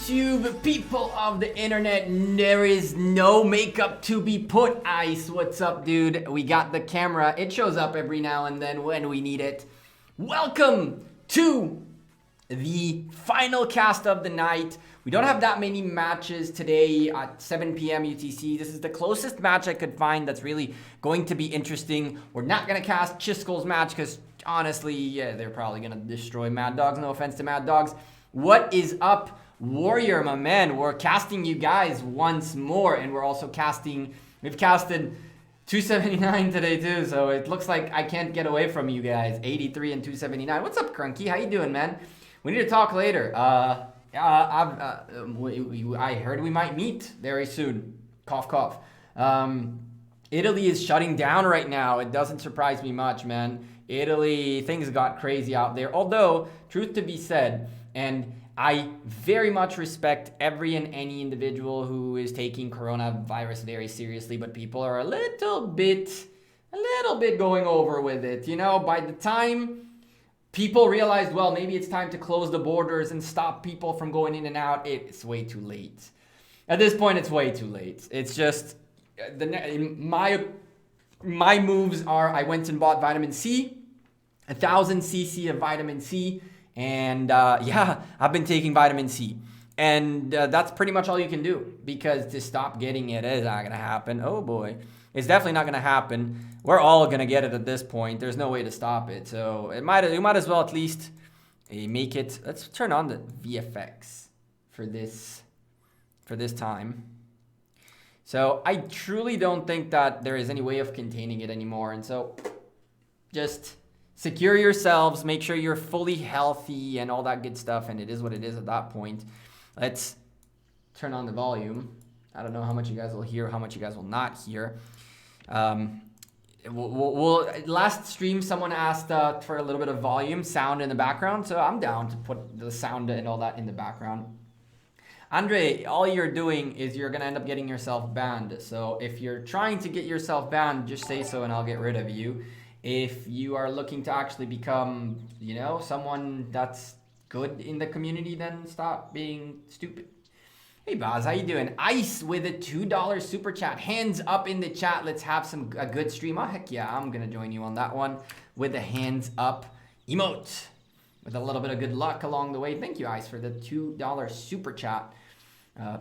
YouTube, people of the internet, there is no makeup to be put. Ice, what's up, dude? We got the camera. It shows up every now and then when we need it. Welcome to the final cast of the night. We don't have that many matches today at 7 p.m. UTC. This is the closest match I could find that's really going to be interesting. We're not going to cast Chisco's match because honestly, yeah, they're probably going to destroy Mad Dogs. No offense to Mad Dogs. What is up, Warrior, my man? We're casting you guys once more, and we're also casting, we've casted 279 today too, so it looks like I can't get away from you guys. 83 and 279. What's up, Crunky? How you doing, man? We need to talk later. I heard we might meet very soon. Cough, cough. Italy is shutting down right now. It doesn't surprise me much, man. Italy, things got crazy out there. Although, truth to be said, and I very much respect every and any individual who is taking coronavirus very seriously, but people are a little bit going over with it. You know, by the time people realized, well, maybe it's time to close the borders and stop people from going in and out, it's way too late. At this point, it's way too late. It's just, my moves are, I went and bought vitamin C, 1,000 cc of vitamin C, and yeah, I've been taking vitamin C. And that's pretty much all you can do, because to stop getting it is not going to happen. Oh boy. It's definitely not going to happen. We're all going to get it at this point. There's no way to stop it. So you might as well at least make it. Let's turn on the VFX for this time. So I truly don't think that there is any way of containing it anymore. And so just secure yourselves, make sure you're fully healthy and all that good stuff. And it is what it is at that point. Let's turn on the volume. I don't know how much you guys will hear, how much you guys will not hear. Last stream, someone asked for a little bit of volume, sound in the background. So I'm down to put the sound and all that in the background. Andre, all you're doing is you're going to end up getting yourself banned. So if you're trying to get yourself banned, just say so and I'll get rid of you. If you are looking to actually become, you know, someone that's good in the community, then stop being stupid. Hey, Baz, how you doing? Ice with a $2 super chat. Hands up in the chat. Let's have a good stream. Oh, heck yeah, I'm going to join you on that one with the hands up emote. With a little bit of good luck along the way. Thank you, Ice, for the $2 super chat.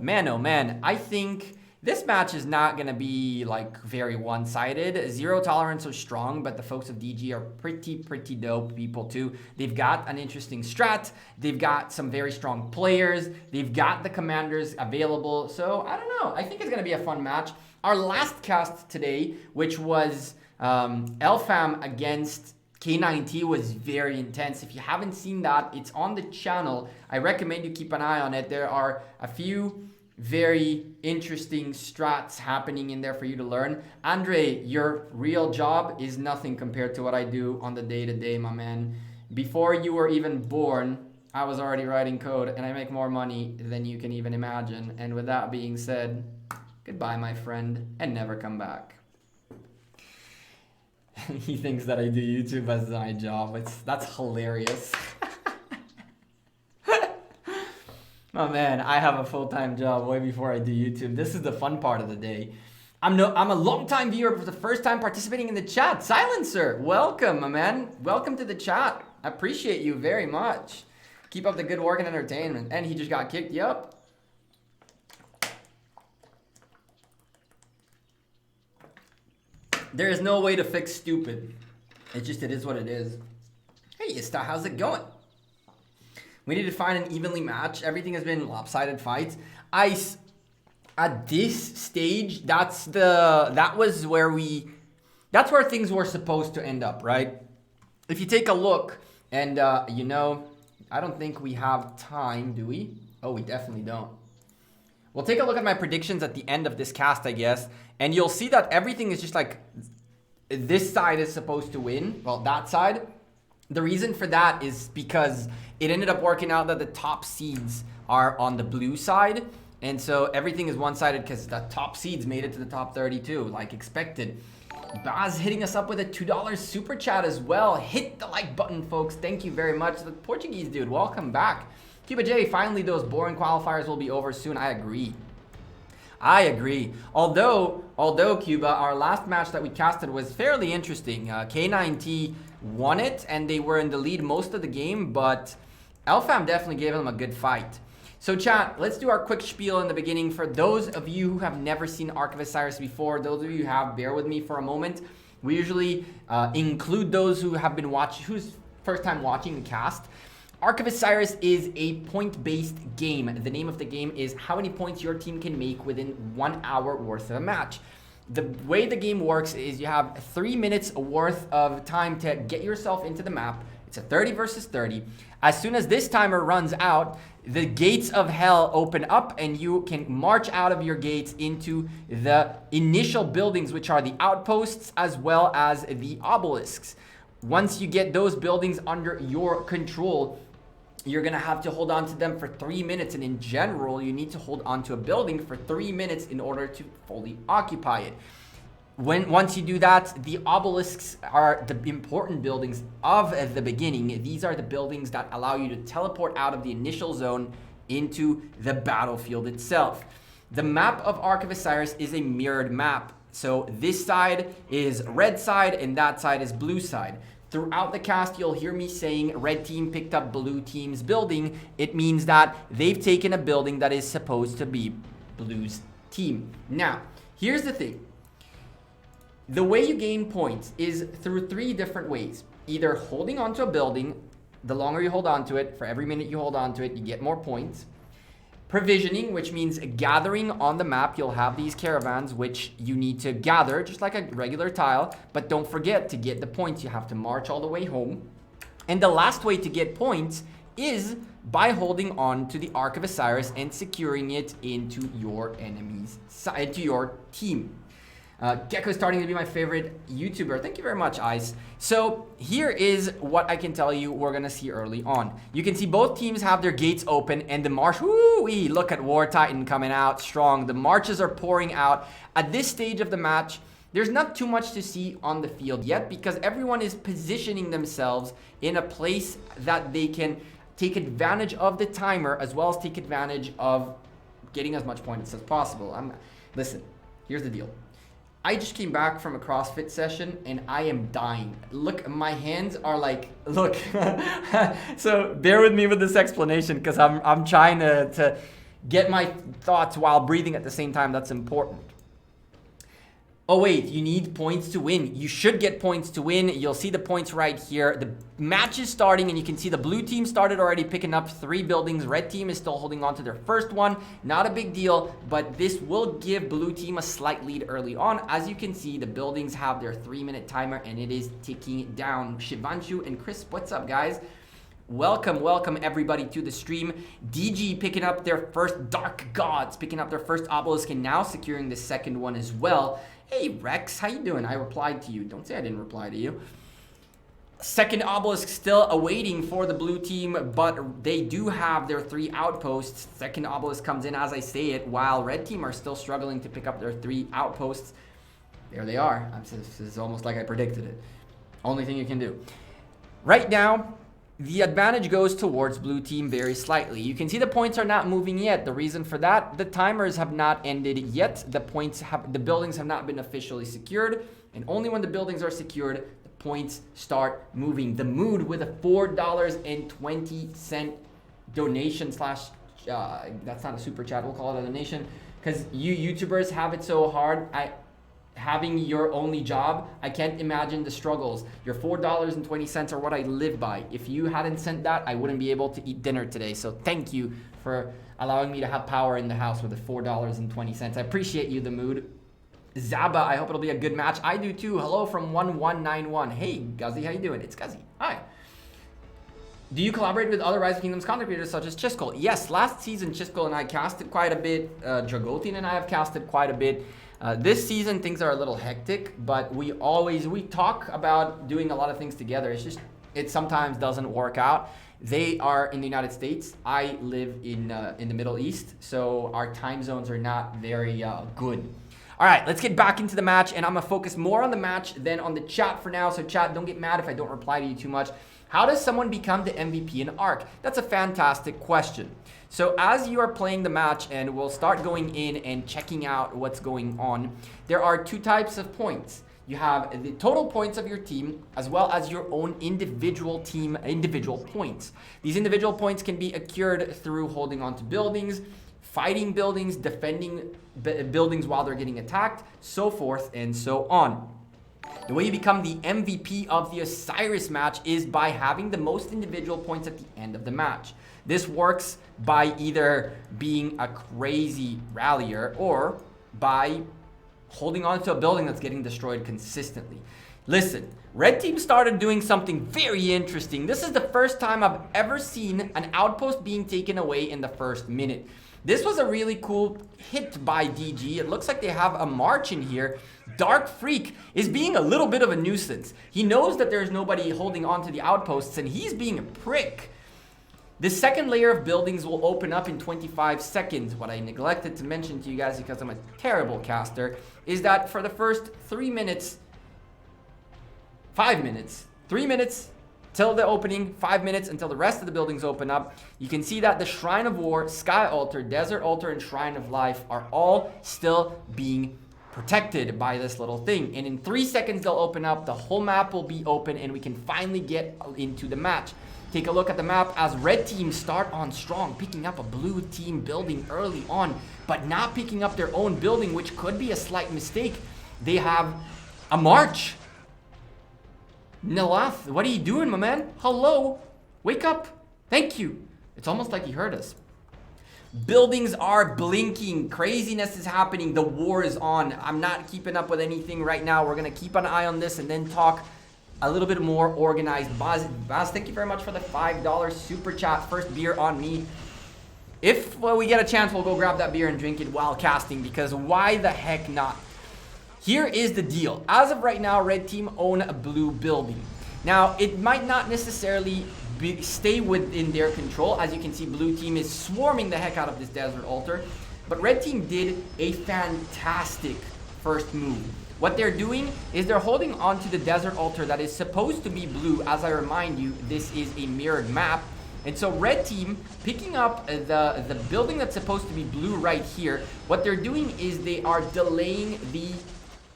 Man, oh man, I think this match is not going to be like very one-sided. ZERO tolerance is strong, but the folks of DG are pretty dope people too. They've got an interesting strat. They've got some very strong players. They've got the commanders available. So I don't know. I think it's going to be a fun match. Our last cast today, which was Elfam against K9T, was very intense. If you haven't seen that, it's on the channel. I recommend you keep an eye on it. There are a few very interesting strats happening in there for you to learn. Andre, your real job is nothing compared to what I do on the day-to-day, my man. Before you were even born, I was already writing code, and I make more money than you can even imagine. And with that being said, goodbye, my friend, and never come back. He thinks that I do YouTube as my job. That's hilarious. Oh man, I have a full-time job way before I do YouTube. This is the fun part of the day. I'm a long-time viewer for the first time participating in the chat. Silencer, welcome, my man. Welcome to the chat. I appreciate you very much. Keep up the good work and entertainment. And he just got kicked. Yup. There is no way to fix stupid. It is what it is. Hey, Ista, how's it going? We need to find an evenly match. Everything has been lopsided fights. Ice, at this stage, that's where things were supposed to end up, right? If you take a look, and you know, I don't think we have time, do we? Oh, we definitely don't. We'll take a look at my predictions at the end of this cast, I guess, and you'll see that everything is just like, this side is supposed to win. Well, that side. The reason for that is because it ended up working out that the top seeds are on the blue side. And so everything is one-sided because the top seeds made it to the top 32, like expected. Baz hitting us up with a $2 super chat as well. Hit the like button, folks. Thank you very much. The Portuguese dude, welcome back. Cuba J, finally those boring qualifiers will be over soon. I agree. I agree. Although Cuba, our last match that we casted was fairly interesting. K9T won it, and they were in the lead most of the game, but LFAM definitely gave them a good fight. So chat, let's do our quick spiel in the beginning. For those of you who have never seen Ark of Osiris before, those of you who have, bear with me for a moment. We usually include those who have been who's first time watching the cast. Ark of Osiris is a point-based game. The name of the game is how many points your team can make within 1 hour worth of a match. The way the game works is you have 3 minutes worth of time to get yourself into the map. It's a 30 versus 30. As soon as this timer runs out, the gates of hell open up and you can march out of your gates into the initial buildings, which are the outposts as well as the obelisks. Once you get those buildings under your control, you're going to have to hold on to them for 3 minutes. And in general, you need to hold on to a building for 3 minutes in order to fully occupy it. Once you do that, the obelisks are the important buildings of the beginning. These are the buildings that allow you to teleport out of the initial zone into the battlefield itself. The map of Ark of Osiris is a mirrored map. So this side is red side and that side is blue side. Throughout the cast, you'll hear me saying red team picked up blue team's building. It means that they've taken a building that is supposed to be blue's team. Now, here's the thing. The way you gain points is through 3 different ways. Either holding onto a building, the longer you hold onto it, for every minute you hold onto it, you get more points. Provisioning, which means gathering on the map. You'll have these caravans, which you need to gather, just like a regular tile. But don't forget, to get the points, you have to march all the way home. And the last way to get points is by holding on to the Ark of Osiris and securing it into your enemy's side, into your team. Gekko is starting to be my favorite YouTuber. Thank you very much, Ice. So here is what I can tell you we're going to see early on. You can see both teams have their gates open and the march. Woo-wee, look at War Titan coming out strong. The marches are pouring out. At this stage of the match, there's not too much to see on the field yet because everyone is positioning themselves in a place that they can take advantage of the timer as well as take advantage of getting as much points as possible. Listen, here's the deal. I just came back from a CrossFit session and I am dying. Look, my hands are like, look. So bear with me with this explanation because I'm trying to get my thoughts while breathing at the same time. That's important. Oh wait, you need points to win. You should get points to win. You'll see the points right here. The match is starting and you can see the blue team started already picking up 3 buildings. Red team is still holding on to their first one. Not a big deal, but this will give blue team a slight lead early on. As you can see, the buildings have their 3-minute timer and it is ticking down. Shivanshu and Chris, what's up guys? Welcome everybody to the stream. DG picking up their first Dark Gods, picking up their first obelisk and now securing the second one as well. Hey Rex, how you doing? I replied to you. Don't say I didn't reply to you. Second obelisk still awaiting for the blue team, but they do have their 3 outposts. Second obelisk comes in as I say it, while red team are still struggling to pick up their 3 outposts. There they are. This is almost like I predicted it. Only thing you can do. Right now, the advantage goes towards blue team very slightly. You can see the points are not moving yet. The reason for that, the timers have not ended yet. The buildings have not been officially secured. And only when the buildings are secured, the points start moving. The mood with a $4.20 donation slash, that's not a super chat, we'll call it a donation. Because you YouTubers have it so hard. Having your only job, I can't imagine the struggles. Your $4.20 are what I live by. If you hadn't sent that, I wouldn't be able to eat dinner today. So thank you for allowing me to have power in the house with the $4.20. I appreciate you, the mood. Zaba, I hope it'll be a good match. I do too. Hello from 1191. Hey, Guzzy, how you doing? It's Guzzy. Hi. Do you collaborate with other Rise of Kingdoms content creators such as Chisco? Yes, last season Chisco and I casted quite a bit. Dragotin and I have casted quite a bit. This season things are a little hectic, but we talk about doing a lot of things together. It's just, it sometimes doesn't work out. They are in the United States. I live in the Middle East, so our time zones are not very good. All right, let's get back into the match, and I'm gonna focus more on the match than on the chat for now. So chat, don't get mad if I don't reply to you too much. How does someone become the MVP in ARC? That's a fantastic question. So as you are playing the match, and we'll start going in and checking out what's going on, there are two types of points. You have the total points of your team, as well as your own individual points. These individual points can be accrued through holding on to buildings, fighting buildings, defending buildings while they're getting attacked, so forth and so on. The way you become the MVP of the Osiris match is by having the most individual points at the end of the match. This works by either being a crazy rallier or by holding on to a building that's getting destroyed consistently. Listen, red team started doing something very interesting. This is the first time I've ever seen an outpost being taken away in the first minute. This was a really cool hit by DG. It looks like they have a march in here. Dark Freak is being a little bit of a nuisance. He knows that there's nobody holding on to the outposts, and he's being a prick. The second layer of buildings will open up in 25 seconds. What I neglected to mention to you guys, because I'm a terrible caster, is that for the first 3 minutes, 3 minutes till the opening, 5 minutes until the rest of the buildings open up, you can see that the Shrine of War, Sky Altar, Desert Altar, and Shrine of Life are all still being protected by this little thing. And in 3 seconds they'll open up, the whole map will be open, and we can finally get into the match. Take a look at the map as red team start on strong, picking up a blue team building early on, but not picking up their own building, which could be a slight mistake. They have a march. Nilath, what are you doing, my man? Hello? Wake up. Thank you. It's almost like he heard us. Buildings are blinking. Craziness is happening. The war is on. I'm not keeping up with anything right now. We're going to keep an eye on this and then talk a little bit more organized. Baz, thank you very much for the $5 super chat. First beer on me. If we get a chance, we'll go grab that beer and drink it while casting, because why the heck not? Here is the deal. As of right now, red team own a blue building. Now, it might not necessarily stay within their control. As you can see, blue team is swarming the heck out of this desert altar, but red team did a fantastic first move. What they're doing is they're holding on to the desert altar that is supposed to be blue. As I remind you, this is a mirrored map. And so red team picking up the building that's supposed to be blue right here. What they're doing is they are delaying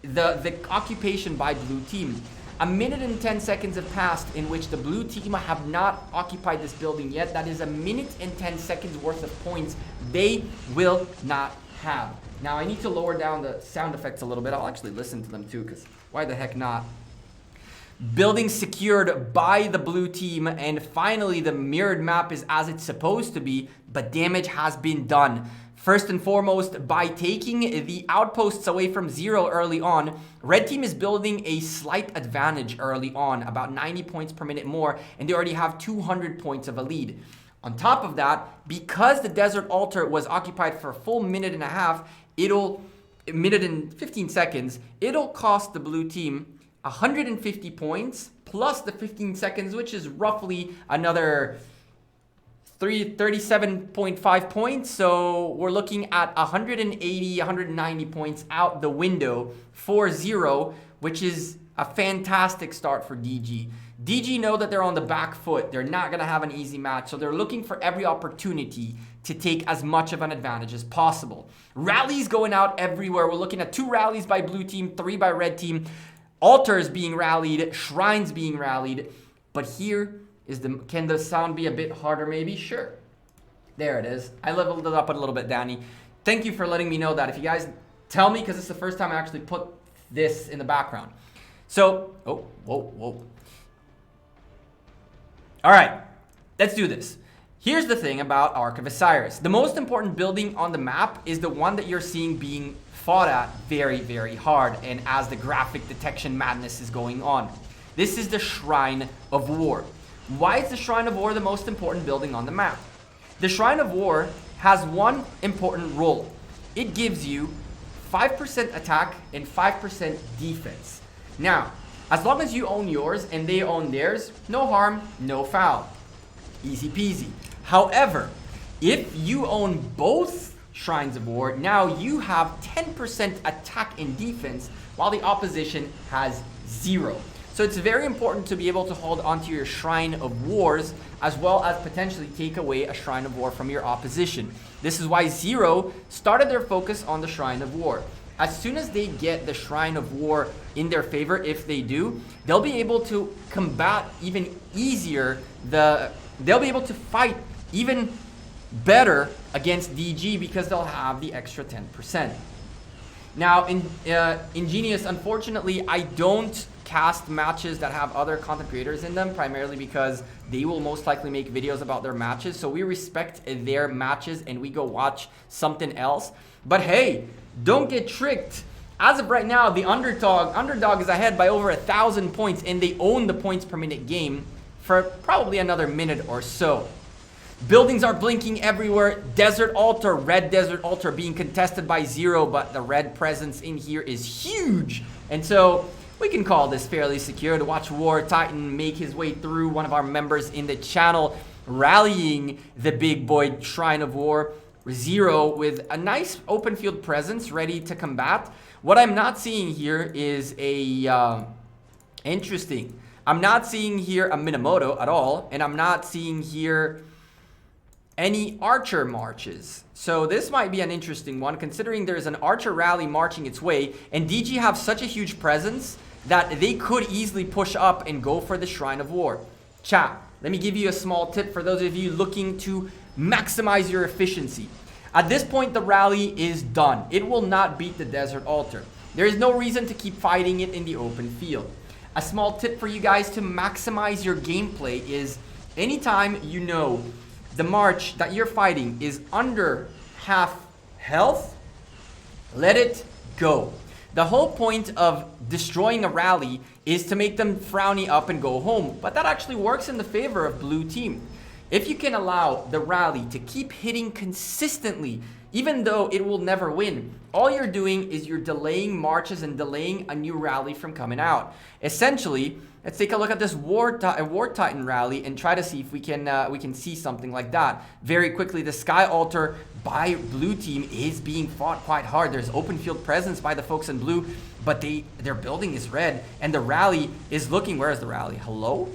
the occupation by blue team. 1 minute and 10 seconds have passed in which the blue team have not occupied this building yet. That is 1 minute and 10 seconds worth of points they will not have. Now I need to lower down the sound effects a little bit. I'll actually listen to them too, because why the heck not? Building secured by the blue team, and finally the mirrored map is as it's supposed to be, but damage has been done. First and foremost, by taking the outposts away from zeRO early on, red team is building a slight advantage early on, about 90 points per minute more, and they already have 200 points of a lead. On top of that, because the desert altar was occupied for a full minute and a half, a minute and 15 seconds, it'll cost the blue team 150 points plus the 15 seconds, which is roughly another 37.5 points. So we're looking at 180, 190 points out the window for zeRO, which is a fantastic start for DG. DG know that they're on the back foot. They're not going to have an easy match, so they're looking for every opportunity to take as much of an advantage as possible. Rallies going out everywhere. We're looking at 2 rallies by blue team, 3 by red team. Altars being rallied, shrines being rallied. But here is can the sound be a bit harder maybe? Sure. There it is. I leveled it up a little bit, Danny. Thank you for letting me know that. If you guys tell me, because it's the first time I actually put this in the background. So, whoa. All right, let's do this. Here's the thing about Ark of Osiris. The most important building on the map is the one that you're seeing being fought at very, very hard, and as the graphic detection madness is going on. This is the Shrine of War. Why is the Shrine of War the most important building on the map? The Shrine of War has one important role. It gives you 5% attack and 5% defense. Now, as long as you own yours and they own theirs, no harm, no foul. Easy peasy. However, if you own both Shrines of War. Now you have 10% attack and defense, while the opposition has 0. So it's very important to be able to hold onto your Shrine of Wars, as well as potentially take away a Shrine of War from your opposition. This is why zeRO started their focus on the Shrine of War. As soon as they get the Shrine of War in their favor, if they do, they'll be able to combat even easier. They'll be able to fight even better against DG because they'll have the extra 10%. Now, Ingenious, unfortunately, I don't cast matches that have other content creators in them, primarily because they will most likely make videos about their matches. So we respect their matches and we go watch something else. But hey, don't get tricked. As of right now, the underdog is ahead by over 1,000 points, and they own the points per minute game for probably another minute or so. Buildings are blinking everywhere. Desert Altar, red Desert Altar being contested by zeRO, but the red presence in here is huge. And so we can call this fairly secure. To watch War Titan make his way through, one of our members in the channel rallying the big boy Shrine of War. zeRO with a nice open field presence ready to combat. What I'm not seeing here is interesting. I'm not seeing here a Minamoto at all, and I'm not seeing here any Archer marches. So this might be an interesting one, considering there's an Archer rally marching its way, and DG have such a huge presence that they could easily push up and go for the Shrine of War. Chat, let me give you a small tip for those of you looking to maximize your efficiency. At this point, the rally is done. It will not beat the Desert Altar. There is no reason to keep fighting it in the open field. A small tip for you guys to maximize your gameplay is anytime you know the march that you're fighting is under half health, let it go. The whole point of destroying a rally is to make them frowny up and go home, but that actually works in the favor of blue team. If you can allow the rally to keep hitting consistently, even though it will never win, all you're doing is you're delaying marches and delaying a new rally from coming out. Essentially, let's take a look at this War Titan rally and try to see if we can see something like that. Very quickly, the Sky Altar by blue team is being fought quite hard. There's open field presence by the folks in blue, but their building is red, and the rally is looking, where is the rally? Hello?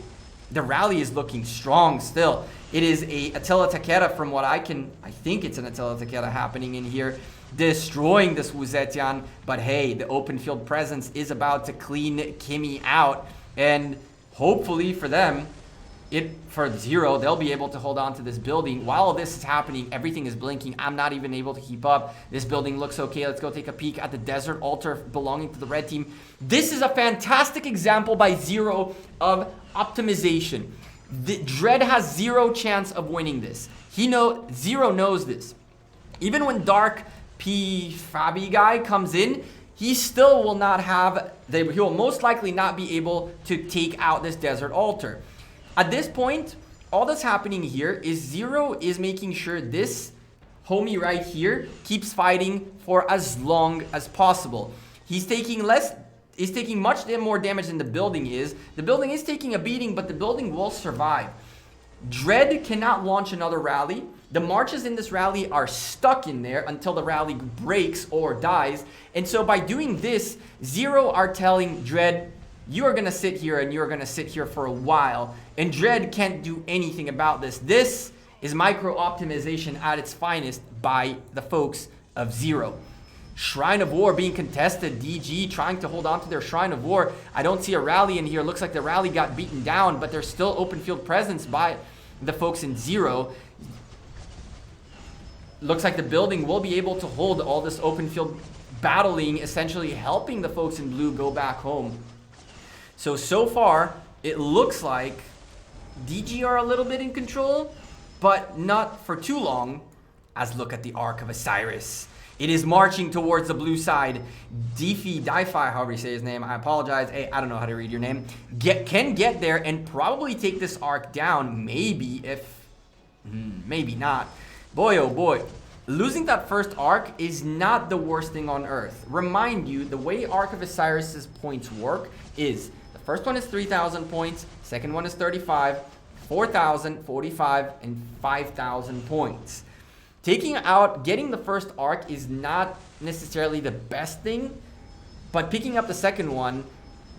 The rally is looking strong still. It is a Attila Takeda from what I think it's an Attila Takeda happening in here, destroying this Wuzetian, but hey, the open field presence is about to clean Kimmy out, and hopefully for them, for zeRO, they'll be able to hold on to this building. While all this is happening, everything is blinking. I'm not even able to keep up. This building looks okay. Let's go take a peek at the Desert Altar belonging to the red team. This is a fantastic example by zeRO of optimization. The Dread has 0 chance of winning this. zeRO knows this. Even when Dark P Fabi guy comes in, he still will not have, he will most likely not be able to take out this Desert Altar. At this point, all that's happening here is zeRO is making sure this homie right here keeps fighting for as long as possible. He's taking much more damage than the building is. The building is taking a beating, but the building will survive. Dread cannot launch another rally. The marches in this rally are stuck in there until the rally breaks or dies. And so by doing this, zeRO are telling Dread, you are going to sit here and you're going to sit here for a while. And Dread can't do anything about this. This is micro optimization at its finest by the folks of zeRO. Shrine of War being contested. DG trying to hold on to their Shrine of War. I don't see a rally in here. Looks like the rally got beaten down, but there's still open field presence by the folks in zeRO. Looks like the building will be able to hold all this open field battling, essentially helping the folks in blue go back home. So far, it looks like DG are a little bit in control, but not for too long, as look at the Ark of Osiris. It is marching towards the blue side. Defi, however you say his name, I apologize. Hey, I don't know how to read your name. Can get there and probably take this Ark down, maybe not. Boy, oh boy. Losing that first Ark is not the worst thing on earth. Remind you, the way Ark of Osiris's points work is the first one is 3,000 points, second one is 35, 4,000, 45, and 5,000 points. Getting the first arc is not necessarily the best thing, but picking up the second one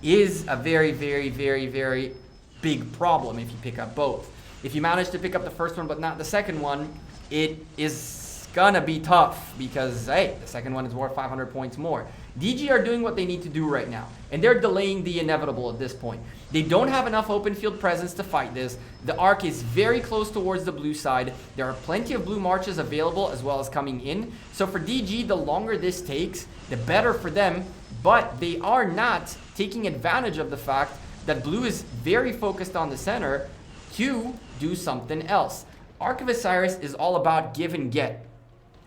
is a very, very, very, very big problem if you pick up both. If you manage to pick up the first one but not the second one, it is gonna be tough because, hey, the second one is worth 500 points more. DG are doing what they need to do right now, and they're delaying the inevitable at this point. They don't have enough open field presence to fight this. The arc is very close towards the blue side. There are plenty of blue marches available as well as coming in. So for DG, the longer this takes, the better for them, but they are not taking advantage of the fact that blue is very focused on the center to do something else. Arc of Osiris is all about give and get.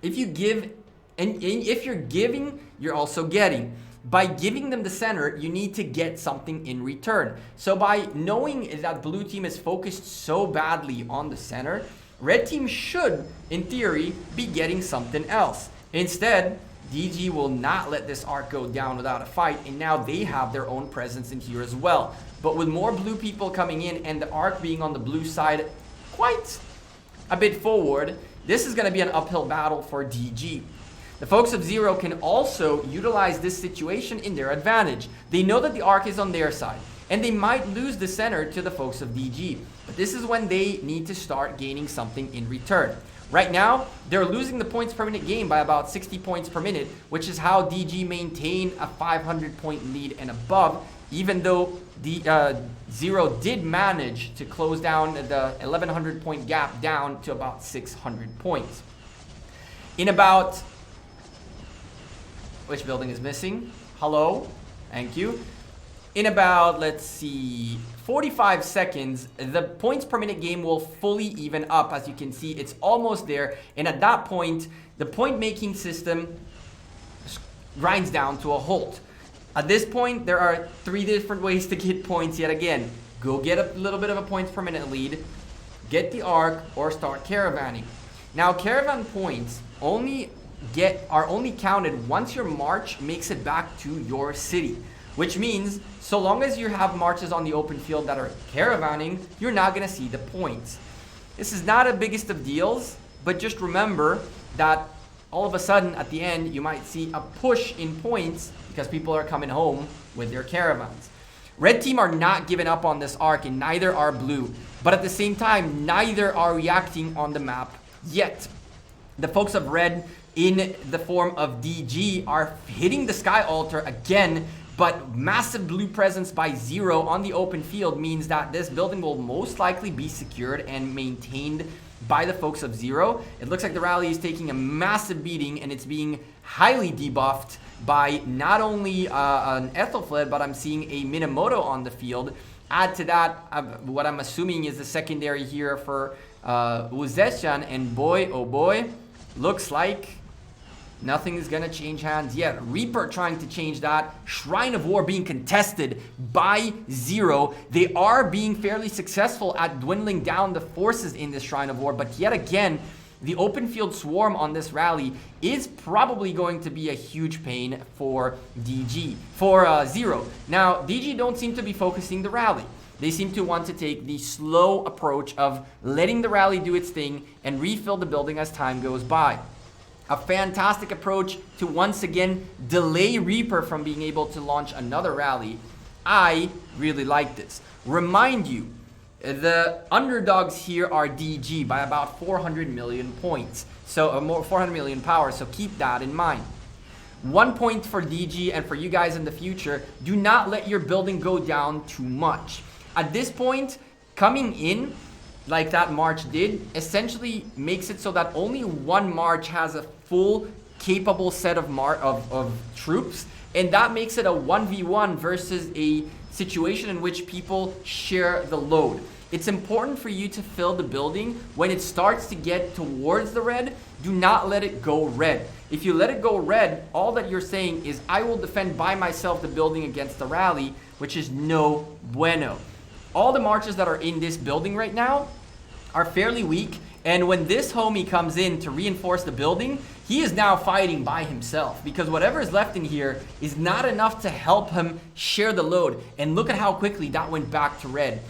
If you give, and if you're giving, you're also getting. By giving them the center, you need to get something in return. So by knowing that blue team is focused so badly on the center, red team should, in theory, be getting something else. Instead, DG will not let this arc go down without a fight, and now they have their own presence in here as well. But with more blue people coming in and the arc being on the blue side quite a bit forward, this is going to be an uphill battle for DG. The folks of zeRO can also utilize this situation in their advantage. They know that the arc is on their side, and they might lose the center to the folks of DG. But this is when they need to start gaining something in return. Right now, they're losing the points per minute game by about 60 points per minute, which is how DG maintain a 500 point lead and above, even though the zeRO did manage to close down the 1100 point gap down to about 600 points. In about... Which building is missing? Hello? Thank you. In about, let's see, 45 seconds, the points per minute game will fully even up. As you can see, it's almost there. And at that point, the point making system grinds down to a halt. At this point, there are 3 different ways to get points yet again. Go get a little bit of a points per minute lead, get the arc, or start caravanning. Now, caravan points are only counted once your march makes it back to your city, which means so long as you have marches on the open field that are caravanning, you're not going to see the points. This is not a biggest of deals, but just remember that all of a sudden at the end you might see a push in points because people are coming home with their caravans. Red team are not giving up on this arc, and neither are blue, but at the same time neither are reacting on the map yet. The folks of red in the form of DG are hitting the sky altar again, but massive blue presence by zeRO on the open field means that this building will most likely be secured and maintained by the folks of zeRO. It looks like the rally is taking a massive beating, and it's being highly debuffed by not only an Ethelfled, but I'm seeing a Minamoto on the field. Add to that what I'm assuming is the secondary here for Uzeshan, and boy, oh boy, looks like nothing is going to change hands yet. REEFER trying to change that. Shrine of War being contested by zeRO. They are being fairly successful at dwindling down the forces in this Shrine of War, but yet again, the open field swarm on this rally is probably going to be a huge pain for zeRO. Now, DG don't seem to be focusing the rally. They seem to want to take the slow approach of letting the rally do its thing and refill the building as time goes by. A fantastic approach to once again delay REEFER from being able to launch another rally. I really like this. Remind you, the underdogs here are DG by about 400 million points. So more 400 million power, so keep that in mind. 1 point for DG, and for you guys in the future, do not let your building go down too much. At this point, coming in like that march did, essentially makes it so that only one march has a full capable set of troops, and that makes it a 1v1 versus a situation in which people share the load. It's important for you to fill the building when it starts to get towards the red. Do not let it go red. If you let it go red, all that you're saying is I will defend by myself the building against the rally, which is no bueno. All the marches that are in this building right now are fairly weak, and when this homie comes in to reinforce the building, he is now fighting by himself because whatever is left in here is not enough to help him share the load. And look at how quickly that went back to red.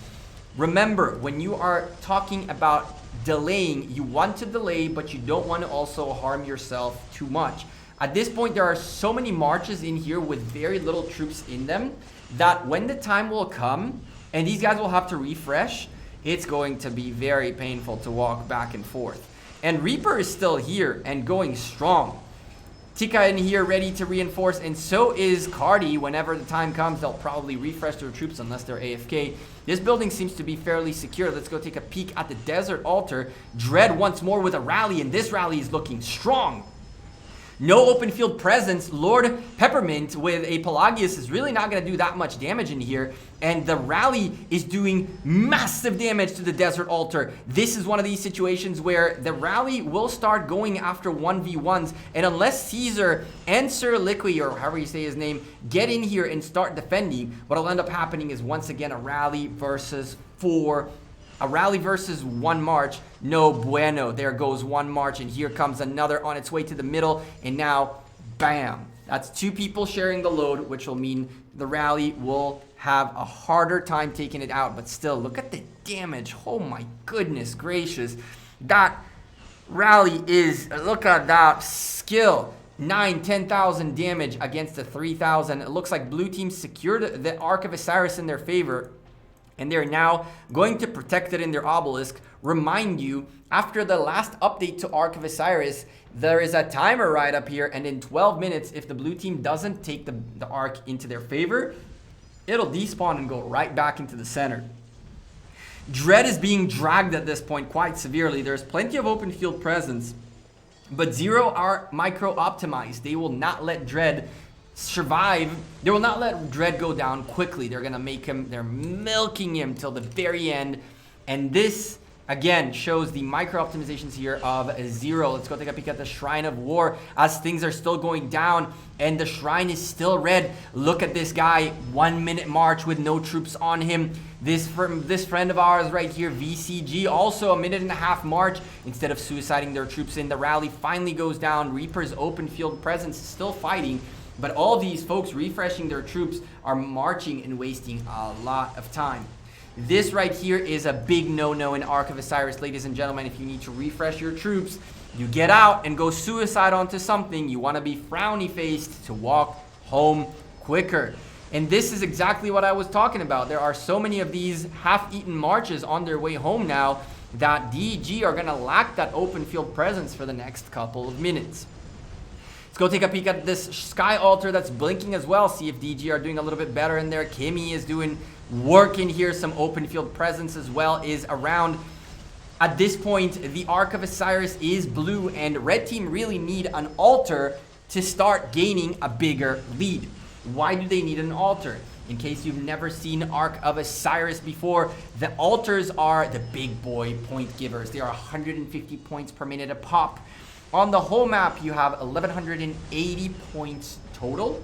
Remember, when you are talking about delaying. You want to delay, but you don't want to also harm yourself too much. At this point, there are so many marches in here with very little troops in them that when the time will come and these guys will have to refresh, it's going to be very painful to walk back and forth. And Reaper is still here and going strong. Tika in here ready to reinforce, and so is Cardi. Whenever the time comes, they'll probably refresh their troops unless they're AFK. This building seems to be fairly secure. Let's go take a peek at the desert altar. Dread once more with a rally, and this rally is looking strong. No open field presence. Lord Peppermint with a Pelagius is really not going to do that much damage in here. And the rally is doing massive damage to the desert altar. This is one of these situations where the rally will start going after 1v1s. And unless Caesar and Sir Liqui, or however you say his name, get in here and start defending, what'll end up happening is once again a rally versus 4. A rally versus 1 march, no bueno. There goes 1 march, and here comes another on its way to the middle, and now, bam. That's 2 people sharing the load, which will mean the rally will have a harder time taking it out. But still, look at the damage. Oh my goodness gracious. That rally is, look at that skill. 10,000 damage against the 3,000. It looks like blue team secured the Ark of Osiris in their favor. And they're now going to protect it in their obelisk. Remind you, after the last update to Ark of Osiris, there is a timer right up here. And in 12 minutes, if the blue team doesn't take the Ark into their favor, it'll despawn and go right back into the center. Dread is being dragged at this point quite severely. There's plenty of open field presence. But ZERO are micro-optimized. They will not let Dread survive. They will not let Dread go down quickly. They're gonna make him, they're milking him till the very end. And this again shows the micro optimizations here of ZERO. Let's go take a peek at the Shrine of War as things are still going down and the shrine is still red. Look at this guy, 1 minute march with no troops on him. This friend of ours right here, VCG, also a 1.5 minute march. Instead of suiciding their troops in, the rally finally goes down. Reaper's open field presence is still fighting. But all these folks refreshing their troops are marching and wasting a lot of time. This right here is a big no-no in Ark of Osiris, ladies and gentlemen. If you need to refresh your troops, you get out and go suicide onto something. You want to be frowny-faced to walk home quicker. And this is exactly what I was talking about. There are so many of these half-eaten marches on their way home now that DG are going to lack that open field presence for the next couple of minutes. Let's go take a peek at this sky altar that's blinking as well. See if DG are doing a little bit better in there. Kimmy is doing work in here. Some open field presence as well is around. At this point, the Ark of Osiris is blue, and red team really need an altar to start gaining a bigger lead. Why do they need an altar? In case you've never seen Ark of Osiris before, the altars are the big boy point givers. They are 150 points per minute a pop. On the whole map, you have 1,180 points total,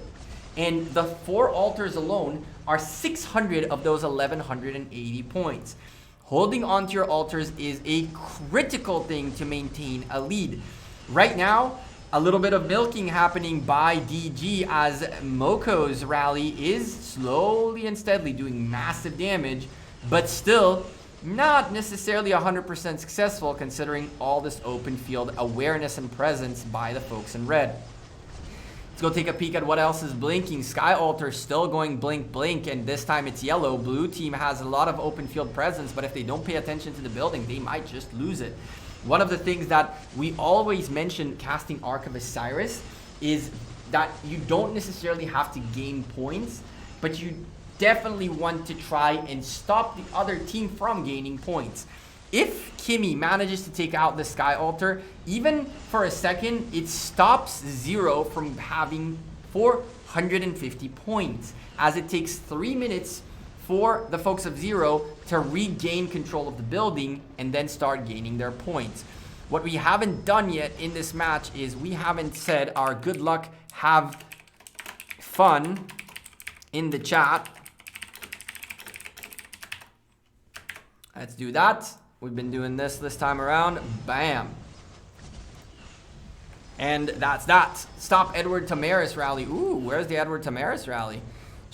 and the 4 altars alone are 600 of those 1,180 points. Holding onto your altars is a critical thing to maintain a lead. Right now, a little bit of milking happening by DG as Moko's rally is slowly and steadily doing massive damage, but still not necessarily 100% successful considering all this open field awareness and presence by the folks in red. Let's go take a peek at what else is blinking. Sky Altar still going blink blink, and this time it's yellow. Blue team has a lot of open field presence, but if they don't pay attention to the building, they might just lose it. One of the things that we always mention casting Ark of Osiris is that you don't necessarily have to gain points, but you definitely want to try and stop the other team from gaining points. If Kimmy manages to take out the Sky Altar, even for a second, it stops ZERO from having 450 points, as it takes 3 minutes for the folks of ZERO to regain control of the building and then start gaining their points. What we haven't done yet in this match is we haven't said our good luck, have fun in the chat. Let's do that. We've been doing this time around. Bam. And that's that. Stop Edward Tamaris rally. Ooh, where's the Edward Tamaris rally?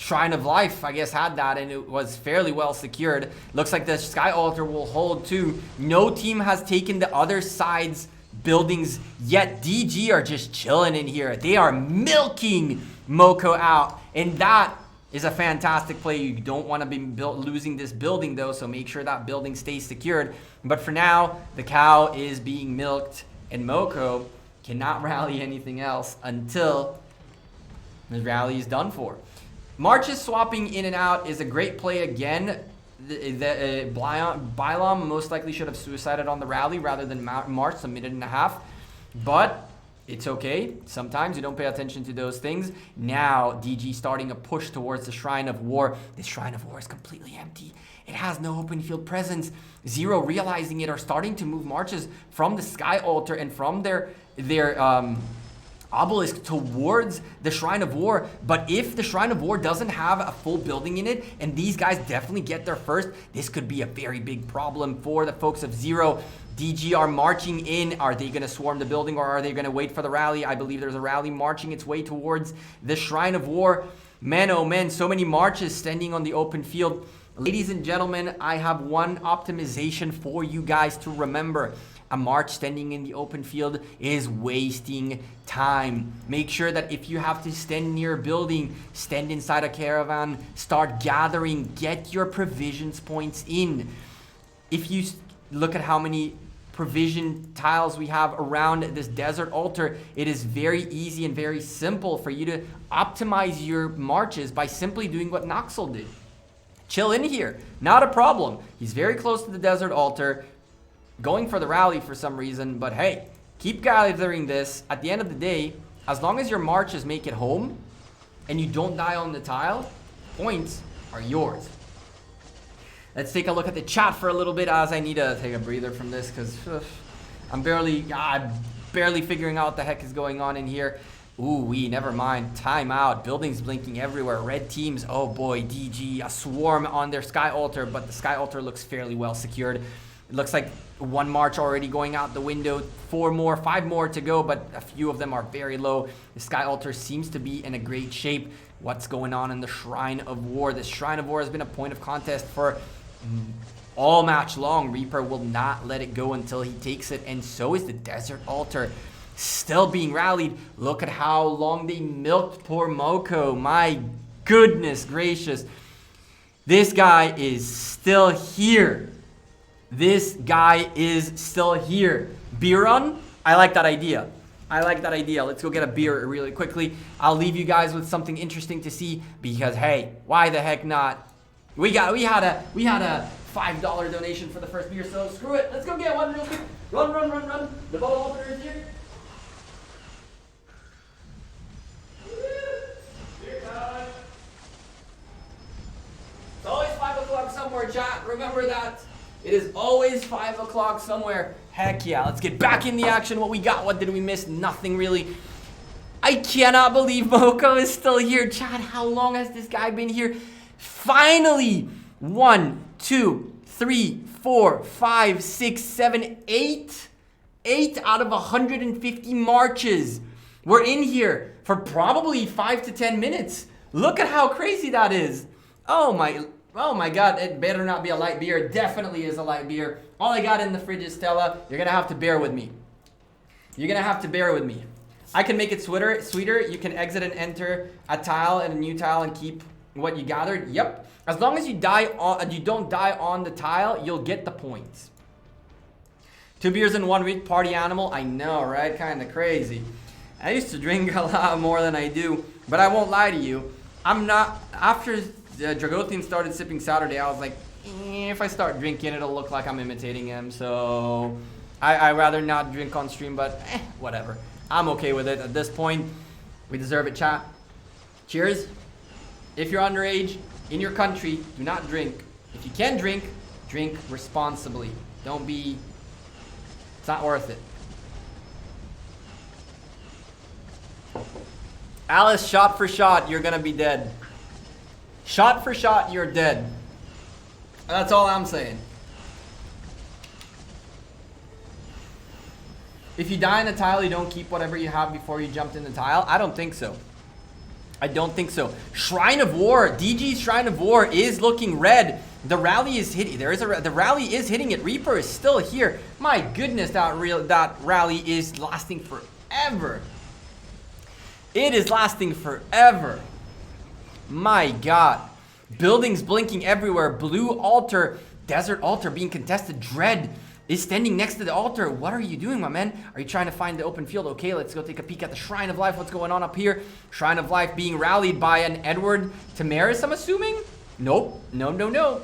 Shrine of Life, I guess, had that, and it was fairly well secured. Looks like the Sky Altar will hold too. No team has taken the other side's buildings yet. DG are just chilling in here. They are milking Moko out, and that is a fantastic play. You don't want to be losing this building though, so make sure that building stays secured. But for now, the cow is being milked, and Moko cannot rally anything else until the rally is done for. Marches swapping in and out is a great play again. Bylom most likely should have suicided on the rally rather than March a minute and a half, but it's okay. Sometimes you don't pay attention to those things. Now DG starting a push towards the Shrine of War. This Shrine of War is completely empty. It has no open field presence. zeRO realizing it are starting to move marches from the Sky Altar and from their obelisk towards the Shrine of War. But if the Shrine of War doesn't have a full building in it, and these guys definitely get there first, this could be a very big problem for the folks of zeRO. DG are marching in. Are they going to swarm the building, or are they going to wait for the rally? I believe there's a rally marching its way towards the Shrine of War. Man, oh man, so many marches standing on the open field. Ladies and gentlemen, I have one optimization for you guys to remember. A march standing in the open field is wasting time. Make sure that if you have to stand near a building, stand inside a caravan, start gathering, get your provisions points in. If you look at how many provision tiles we have around this desert altar, it is very easy and very simple for you to optimize your marches by simply doing what Noxel did. Chill in here, not a problem. He's very close to the desert altar, going for the rally for some reason, but hey, keep gathering this. At the end of the day, as long as your marches make it home and you don't die on the tile, points are yours. Let's take a look at the chat for a little bit, as I need to take a breather from this because I'm barely figuring out what the heck is going on in here. Ooh, never mind. Timeout. Buildings blinking everywhere. Red teams. Oh boy, DG. A swarm on their Sky Altar, but the Sky Altar looks fairly well secured. It looks like one march already going out the window. 5 more to go, but a few of them are very low. The Sky Altar seems to be in a great shape. What's going on in the Shrine of War? This Shrine of War has been a point of contest for all match long. REEFER will not let it go until he takes it, and so is the Desert Altar. Still being rallied. Look at how long they milked poor Moko. My goodness gracious. This guy is still here. This guy is still here. Beer run? I like that idea. Let's go get a beer really quickly. I'll leave you guys with something interesting to see because hey, why the heck not? We had a $5 donation for the first beer, so screw it. Let's go get one real quick. Run. The bottle opener is here. It's always 5 o'clock somewhere, chat. Remember that. It is always 5 o'clock somewhere. Heck yeah. Let's get back in the action. What we got? What did we miss? Nothing really. I cannot believe Moko is still here. Chat, how long has this guy been here? Finally. 1, 2, 3, 4, 5, 6, 7, 8. 8 out of 150 marches. We're in here for probably 5 to 10 minutes. Look at how crazy that is. Oh my god, it better not be a light beer. It definitely is a light beer. All I got in the fridge is Stella. You're gonna have to bear with me. I can make it sweeter. You can exit and enter a tile and a new tile and keep what you gathered. Yep. As long as you don't die on the tile, you'll get the points. 2 beers in 1 week, party animal. I know, right? Kind of crazy. I used to drink a lot more than I do, but I won't lie to you. I'm not, after Dragothian started sipping Saturday, I was like, if I start drinking, it'll look like I'm imitating him, so I'd rather not drink on stream, but whatever. I'm okay with it at this point. We deserve it, chat. Cheers. If you're underage, in your country, do not drink. If you can drink, drink responsibly. It's not worth it. Alice, shot for shot, you're gonna be dead. Shot for shot, you're dead. That's all I'm saying. If you die in a tile, you don't keep whatever you have before you jumped in the tile? I don't think so. I don't think so. Shrine of War, DG's Shrine of War is looking red. The rally is hitting. The rally is hitting it. Reaper is still here. My goodness, that rally is lasting forever. It is lasting forever. My God. Buildings blinking everywhere. Blue altar, desert altar being contested. Dread is standing next to the altar. What are you doing, my man? Are you trying to find the open field? Okay, let's go take a peek at the Shrine of Life. What's going on up here? Shrine of Life being rallied by an Edward Tamaris, I'm assuming? Nope. No.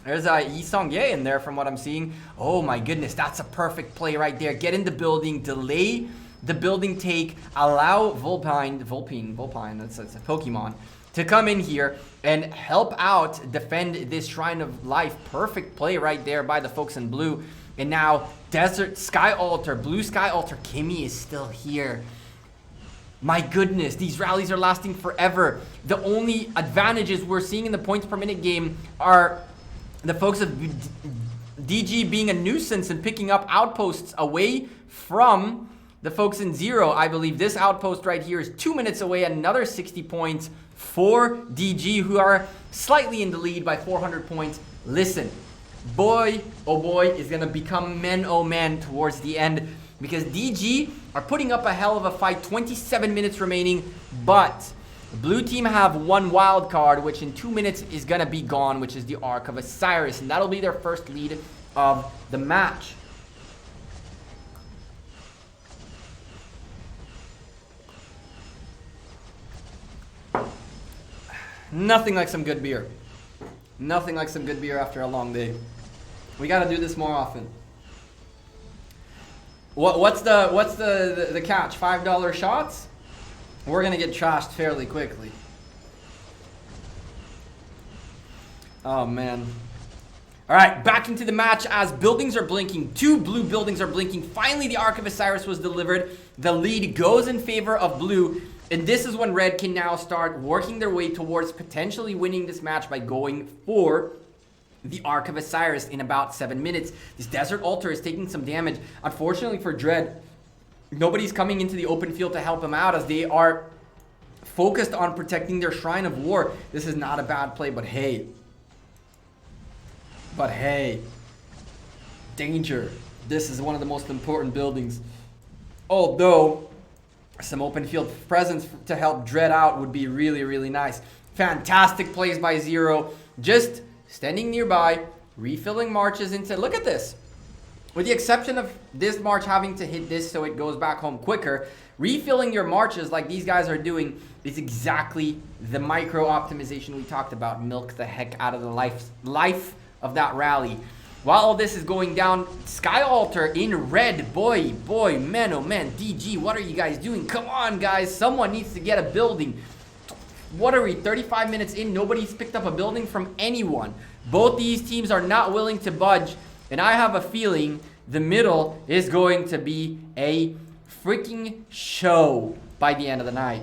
There's a Yi Song-Ye in there from what I'm seeing. Oh my goodness, that's a perfect play right there. Get in the building, delay the building take, allow Vulpine, that's a Pokemon, to come in here and help out defend this Shrine of Life. Perfect play right there by the folks in blue. And now Desert Sky Altar, Blue Sky Altar, Kimmy is still here. My goodness, these rallies are lasting forever. The only advantages we're seeing in the points per minute game are the folks of DG being a nuisance and picking up outposts away from the folks in zeRO. I believe this outpost right here is 2 minutes away, another 60 points for DG, who are slightly in the lead by 400 points. Listen, boy, oh boy, is going to become men, oh man, towards the end, because DG are putting up a hell of a fight. 27 minutes remaining, but the blue team have one wild card, which in 2 minutes is going to be gone, which is the Ark of Osiris, and that'll be their first lead of the match. Nothing like some good beer. Nothing like some good beer after a long day. We got to do this more often. What's the catch? $5 shots? We're going to get trashed fairly quickly. Oh, man. All right, back into the match as buildings are blinking. 2 blue buildings are blinking. Finally, the Ark of Osiris was delivered. The lead goes in favor of blue. And this is when red can now start working their way towards potentially winning this match by going for the Ark of Osiris in about 7 minutes. This Desert Altar is taking some damage. Unfortunately for Dread, nobody's coming into the open field to help him out as they are focused on protecting their Shrine of War. This is not a bad play, but hey. Danger. This is one of the most important buildings. Although some open field presence to help Dread out would be really, really nice. Fantastic plays by zeRO. Just standing nearby, refilling marches into... Look at this. With the exception of this march having to hit this so it goes back home quicker, refilling your marches like these guys are doing is exactly the micro optimization we talked about. Milk the heck out of the life of that rally. While all this is going down, Sky Altar in red. Boy, man, oh man. DG, what are you guys doing? Come on, guys. Someone needs to get a building. What are we, 35 minutes in? Nobody's picked up a building from anyone. Both these teams are not willing to budge. And I have a feeling the middle is going to be a freaking show by the end of the night.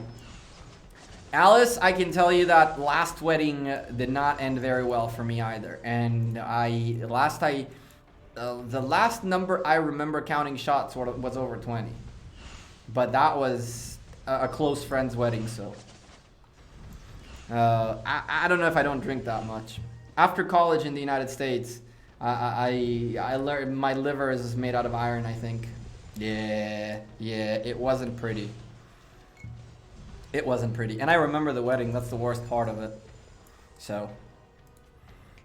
Alice, I can tell you that last wedding did not end very well for me either. And the last number I remember counting shots was over 20. But that was a close friend's wedding, so. I don't know if I don't drink that much. After college in the United States, I learned my liver is made out of iron, I think. Yeah, it wasn't pretty. It wasn't pretty. And I remember the wedding. That's the worst part of it. So,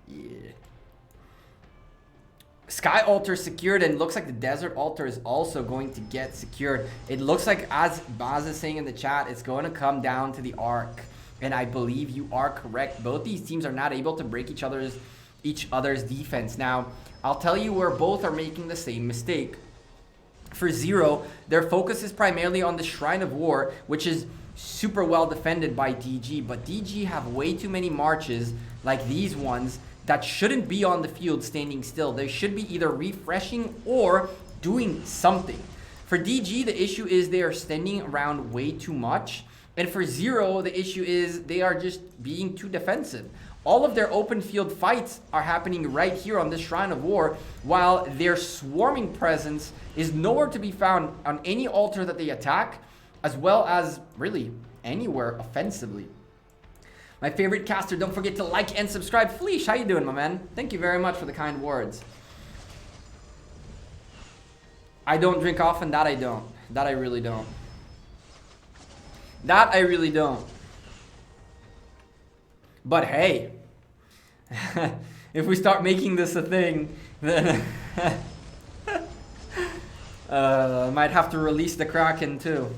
yeah. Sky Altar secured, and looks like the Desert Altar is also going to get secured. It looks like, as Baz is saying in the chat, it's going to come down to the Ark. And I believe you are correct. Both these teams are not able to break each other's defense. Now, I'll tell you where both are making the same mistake. For zeRO, their focus is primarily on the Shrine of War, which is super well defended by DG, but DG have way too many marches like these ones that shouldn't be on the field standing still. They should be either refreshing or doing something. For DG, the issue is they are standing around way too much, and for zeRO, the issue is they are just being too defensive. All of their open field fights are happening right here on this Shrine of War, while their swarming presence is nowhere to be found on any altar that they attack, as well as really anywhere offensively. My favorite caster, don't forget to like and subscribe. Fleesh, how you doing, my man? Thank you very much for the kind words. I don't drink often, that I don't. That I really don't. That I really don't. But hey, if we start making this a thing, then I might have to release the Kraken too.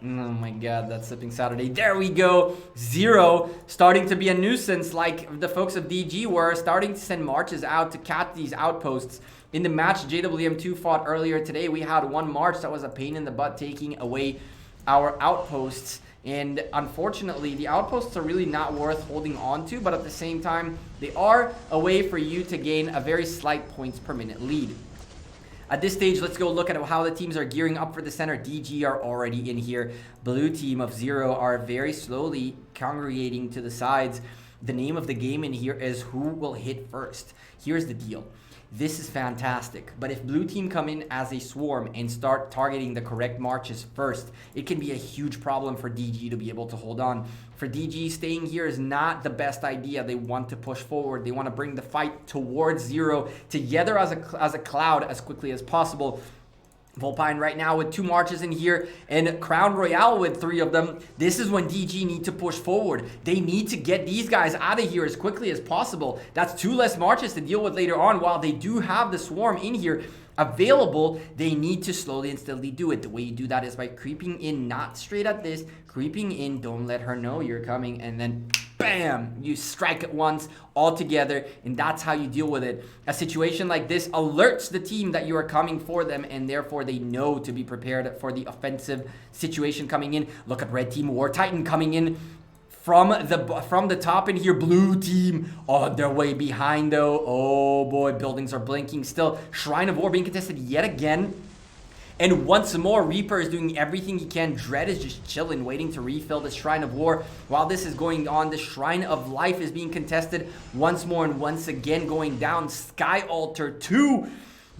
Oh my god, that's Sipping Saturday. There we go. zeRO starting to be a nuisance like the folks of DG were, starting to send marches out to cat these outposts. In the match JWM2 fought earlier today, we had one march that was a pain in the butt taking away our outposts. And unfortunately, the outposts are really not worth holding on to, but at the same time, they are a way for you to gain a very slight points per minute lead. At this stage, let's go look at how the teams are gearing up for the center. DG are already in here. Blue team of zeRO are very slowly congregating to the sides. The name of the game in here is who will hit first. Here's the deal. This is fantastic, but if blue team come in as a swarm and start targeting the correct marches first, it can be a huge problem for DG to be able to hold on. For DG, staying here is not the best idea. They want to push forward. They want to bring the fight towards zeRO together as a cloud as quickly as possible. Volpine right now with 2 marches in here and Crown Royale with 3 of them. This is when DG need to push forward. They need to get these guys out of here as quickly as possible. That's 2 less marches to deal with later on. While they do have the swarm in here available, they need to slowly and steadily do it. The way you do that is by creeping in, not straight at this, creeping in, don't let her know you're coming, and then bam, you strike it once all together, and that's how you deal with it. A situation like this alerts the team that you are coming for them, and therefore they know to be prepared for the offensive situation coming in. Look at red team War Titan coming in from the top in here. Blue team on their way behind though. Oh boy, buildings are blinking still. Shrine of War being contested yet again. And once more, Reaper is doing everything he can. Dread is just chilling, waiting to refill the Shrine of War. While this is going on, the Shrine of Life is being contested once more and once again going down. Sky Altar 2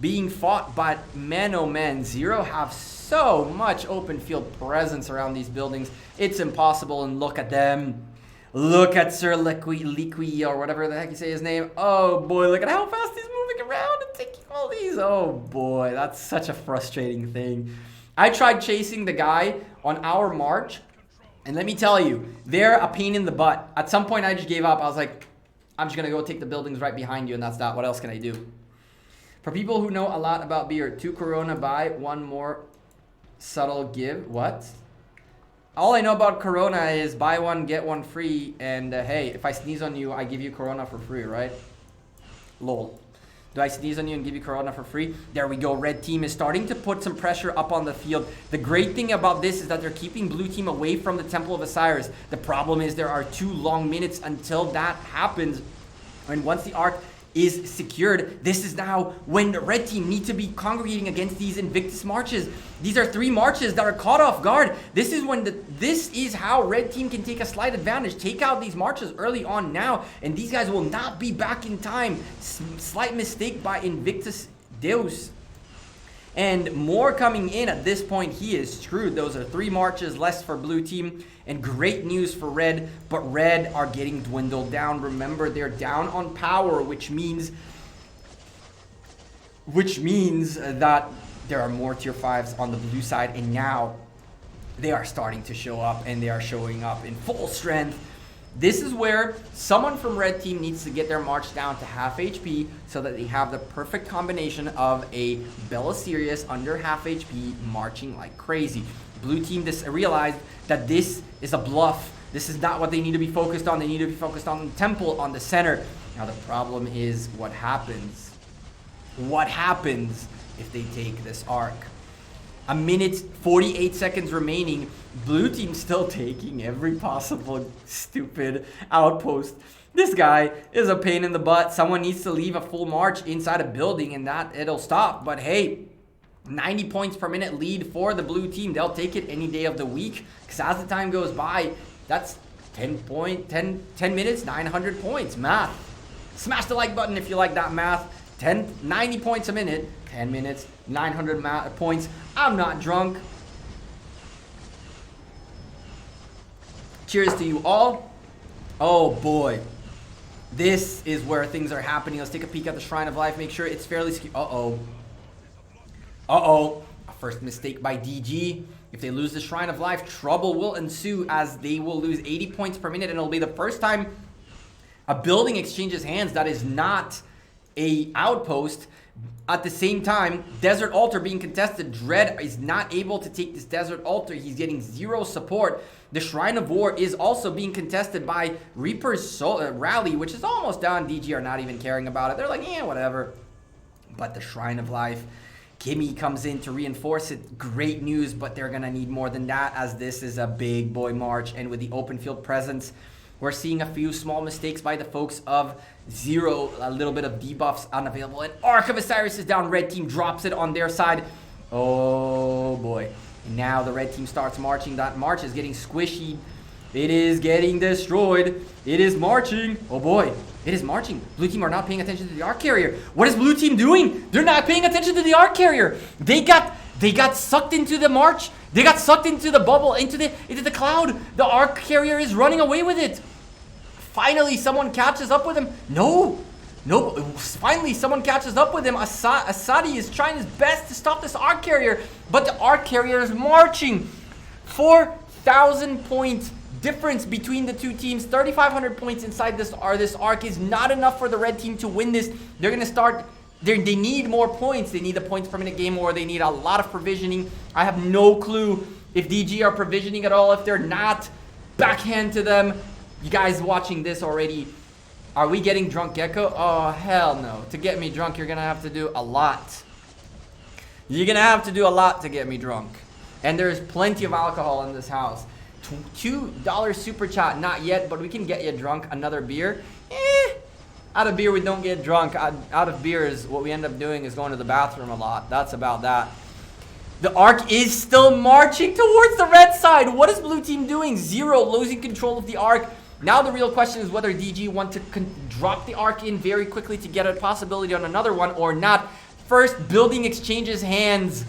being fought, but man oh man, zeRO have so much open field presence around these buildings. It's impossible, and look at them. Look at Sir Liqui, or whatever the heck you say his name. Oh boy, look at how fast he's moving around and taking all these. Oh boy, that's such a frustrating thing. I tried chasing the guy on our march, and let me tell you, they're a pain in the butt. At some point, I just gave up. I was like, I'm just gonna go take the buildings right behind you, and that's that. What else can I do? For people who know a lot about beer, 2 Corona buy, 1 more subtle give. What? All I know about Corona is buy 1, get 1 free, and hey, if I sneeze on you, I give you Corona for free, right? Lol. Do I sneeze on you and give you Corona for free? There we go. Red team is starting to put some pressure up on the field. The great thing about this is that they're keeping blue team away from the Temple of Osiris. The problem is there are 2 long minutes until that happens. And once the arc is secured, this is now when the red team need to be congregating against these Invictus marches. These are 3 marches that are caught off guard. This is how red team can take a slight advantage. Take out these marches early on now, and these guys will not be back in time. Slight mistake by Invictus Deus. And more coming in at this point, he is screwed. Those are 3 marches less for blue team, and great news for red, but red are getting dwindled down. Remember, they're down on power, which means that there are more tier 5s on the blue side, and now they are starting to show up, and they are showing up in full strength. This is where someone from red team needs to get their march down to half HP so that they have the perfect combination of a Belisarius under half HP marching like crazy. Blue team realized that this is a bluff. This is not what they need to be focused on. They need to be focused on the temple, on the center. Now the problem is what happens. What happens if they take this arc? 1 minute 48 seconds remaining. Blue team still taking every possible stupid outpost. This guy is a pain in the butt. Someone needs to leave a full march inside a building, and that it'll stop. But hey, 90 points per minute lead for the blue team. They'll take it any day of the week, because as the time goes by, that's 10 minutes, 900 points. Math. Smash the like button if you like that math. 90 points a minute, 10 minutes, 900 points. I'm not drunk. Cheers to you all. Oh boy. This is where things are happening. Let's take a peek at the Shrine of Life. Make sure it's fairly skewed. Uh-oh. Uh-oh. A first mistake by DG. If they lose the Shrine of Life, trouble will ensue as they will lose 80 points per minute. And it'll be the first time a building exchanges hands that is not a outpost. At the same time, Desert Altar being contested. Dread is not able to take this Desert Altar. He's getting zero support. The Shrine of War is also being contested by Reaper's Rally, which is almost done. DG are not even caring about it. They're like, yeah, whatever. But the Shrine of Life, Kimmy comes in to reinforce it. Great news, but they're going to need more than that as this is a big boy march. And with the open field presence, we're seeing a few small mistakes by the folks of zeRO. A little bit of debuffs unavailable. And Ark of Osiris is down. Red team drops it on their side. Oh boy. And now the red team starts marching. That march is getting squishy. It is getting destroyed. It is marching. Oh boy. It is marching. Blue team are not paying attention to the Ark carrier. What is blue team doing? They're not paying attention to the Ark carrier. They got sucked into the march. They got sucked into the bubble, into the cloud. The Ark carrier is running away with it. Finally, someone catches up with him. No. Finally, someone catches up with him. Asadi is trying his best to stop this Ark carrier, but the Ark carrier is marching. 4,000 points difference between the two teams. 3,500 points inside this Ark is not enough for the red team to win this. They're gonna start. They need more points. They need the points per minute game, or they need a lot of provisioning. I have no clue if DG are provisioning at all. If they're not, backhand to them. You guys watching this already, are we getting drunk, Gekko? Oh, hell no. To get me drunk, you're going to have to do a lot. You're going to have to do a lot to get me drunk. And there's plenty of alcohol in this house. $2 super chat, not yet, but we can get you drunk. Another beer? Out of beer, we don't get drunk. Out of beer is what we end up doing is going to the bathroom a lot. That's about that. The Ark is still marching towards the red side. What is blue team doing? zeRO losing control of the Ark. Now the real question is whether DG want to drop the Ark in very quickly to get a possibility on another one or not. First, building exchanges hands.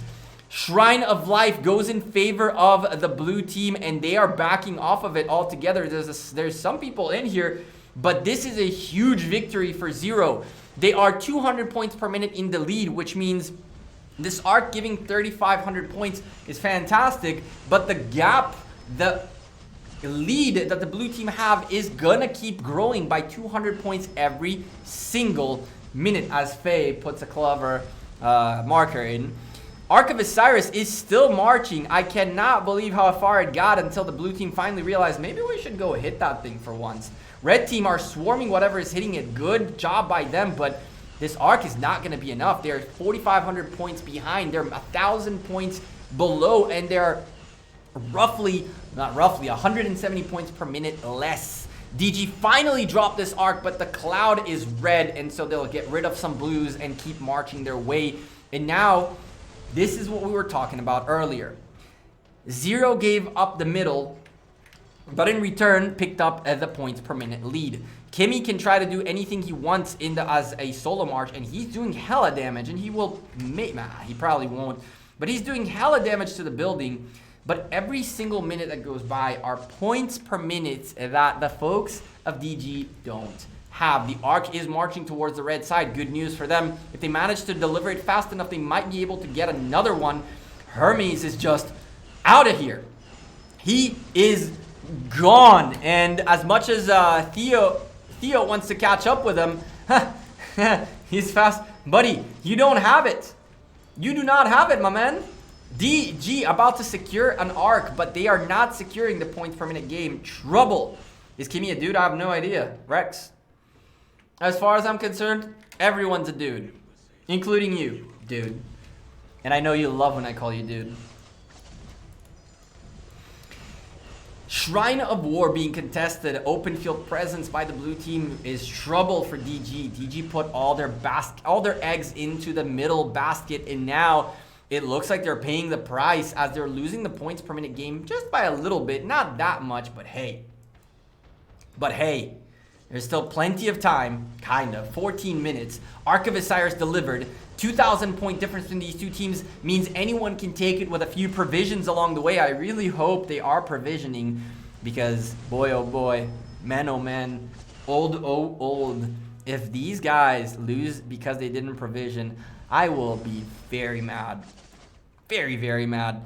Shrine of Life goes in favor of the blue team, and they are backing off of it altogether. There's some people in here, but this is a huge victory for zeRO. They are 200 points per minute in the lead, which means this Ark giving 3,500 points is fantastic, but the gap, the lead that the blue team have is gonna keep growing by 200 points every single minute, as Faye puts a clever marker in. Ark of Osiris is still marching. I cannot believe how far it got until the blue team finally realized maybe we should go hit that thing for once. Red team are swarming whatever is hitting it. Good job by them, but this Ark is not going to be enough. They're 4,500 points behind. They're 1,000 points below, and they're not roughly, 170 points per minute less. DG finally dropped this Ark, but the cloud is red, and so they'll get rid of some blues and keep marching their way. And now, this is what we were talking about earlier. zeRO gave up the middle, but in return, picked up the points per minute lead. Kimmy can try to do anything he wants as a solo march, and he's doing hella damage, and he will he probably won't, but he's doing hella damage to the building. But every single minute that goes by are points per minute that the folks of DG don't have. The Ark is marching towards the red side. Good news for them. If they manage to deliver it fast enough, they might be able to get another one. Hermes is just out of here. He is gone. And as much as Theo wants to catch up with him, he's fast. Buddy, you don't have it. You do not have it, my man. DG about to secure an Ark, but they are not securing the points per minute game. Trouble. Is Kimmy a dude? I have no idea. Rex. As far as I'm concerned, everyone's a dude. Including you, dude. And I know you love when I call you dude. Shrine of War being contested. Open field presence by the blue team is trouble for DG. DG put all their eggs into the middle basket, and now it looks like they're paying the price as they're losing the points per minute game just by a little bit. Not that much, but hey. There's still plenty of time, kind of. 14 minutes. Ark of Osiris delivered. 2,000 point difference between these two teams means anyone can take it with a few provisions along the way. I really hope they are provisioning. because boy, oh boy, man, oh man, old, oh old. If these guys lose because they didn't provision, I will be very mad. Very, very mad.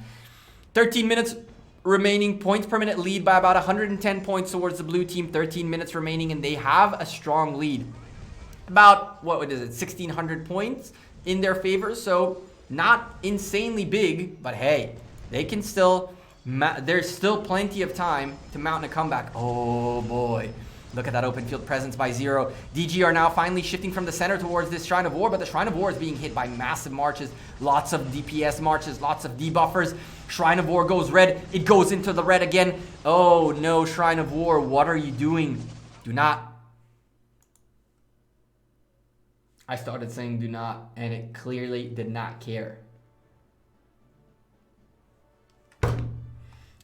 13 minutes remaining, points per minute lead by about 110 points towards the blue team. 13 minutes remaining, and they have a strong lead. About, what is it, 1,600 points in their favor. So not insanely big, but hey, they can still, there's still plenty of time to mount a comeback. Oh boy. Look at that open field presence by zeRO. DG are now finally shifting from the center towards this Shrine of War, but the Shrine of War is being hit by massive marches. Lots of DPS marches, lots of debuffers. Shrine of War goes red. It goes into the red again. Oh no, Shrine of War, what are you doing? Do not. I started saying do not, and it clearly did not care.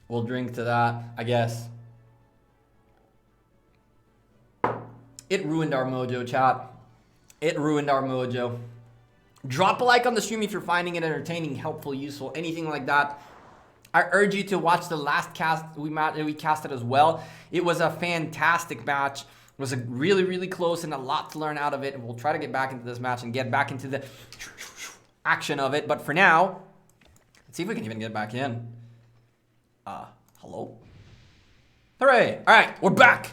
We'll drink to that, I guess. It ruined our mojo, chat. It ruined our mojo. Drop a like on the stream if you're finding it entertaining, helpful, useful, anything like that. I urge you to watch the last cast we casted as well. It was a fantastic match. It was a really, really close and a lot to learn out of it. And we'll try to get back into this match and get back into the action of it. But for now, let's see if we can even get back in. Hello? Hooray! All right, we're back.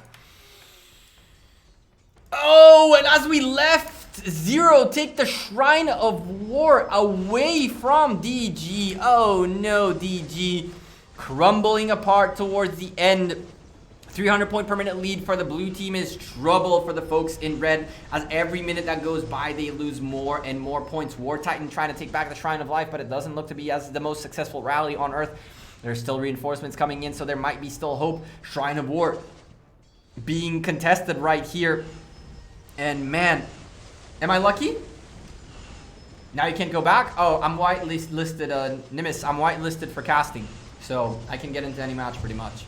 Oh, and as we left, zeRO take the Shrine of War away from DG. Oh no, DG crumbling apart towards the end. 300 point per minute lead for the blue team is trouble for the folks in red. As every minute that goes by, they lose more and more points. War Titan trying to take back the Shrine of Life, but it doesn't look to be as the most successful rally on Earth. There's still reinforcements coming in, so there might be still hope. Shrine of War being contested right here. And man, am I lucky? Now you can't go back? Oh, I'm whitelisted, Nimbus. I'm whitelisted for casting. So I can get into any match pretty much.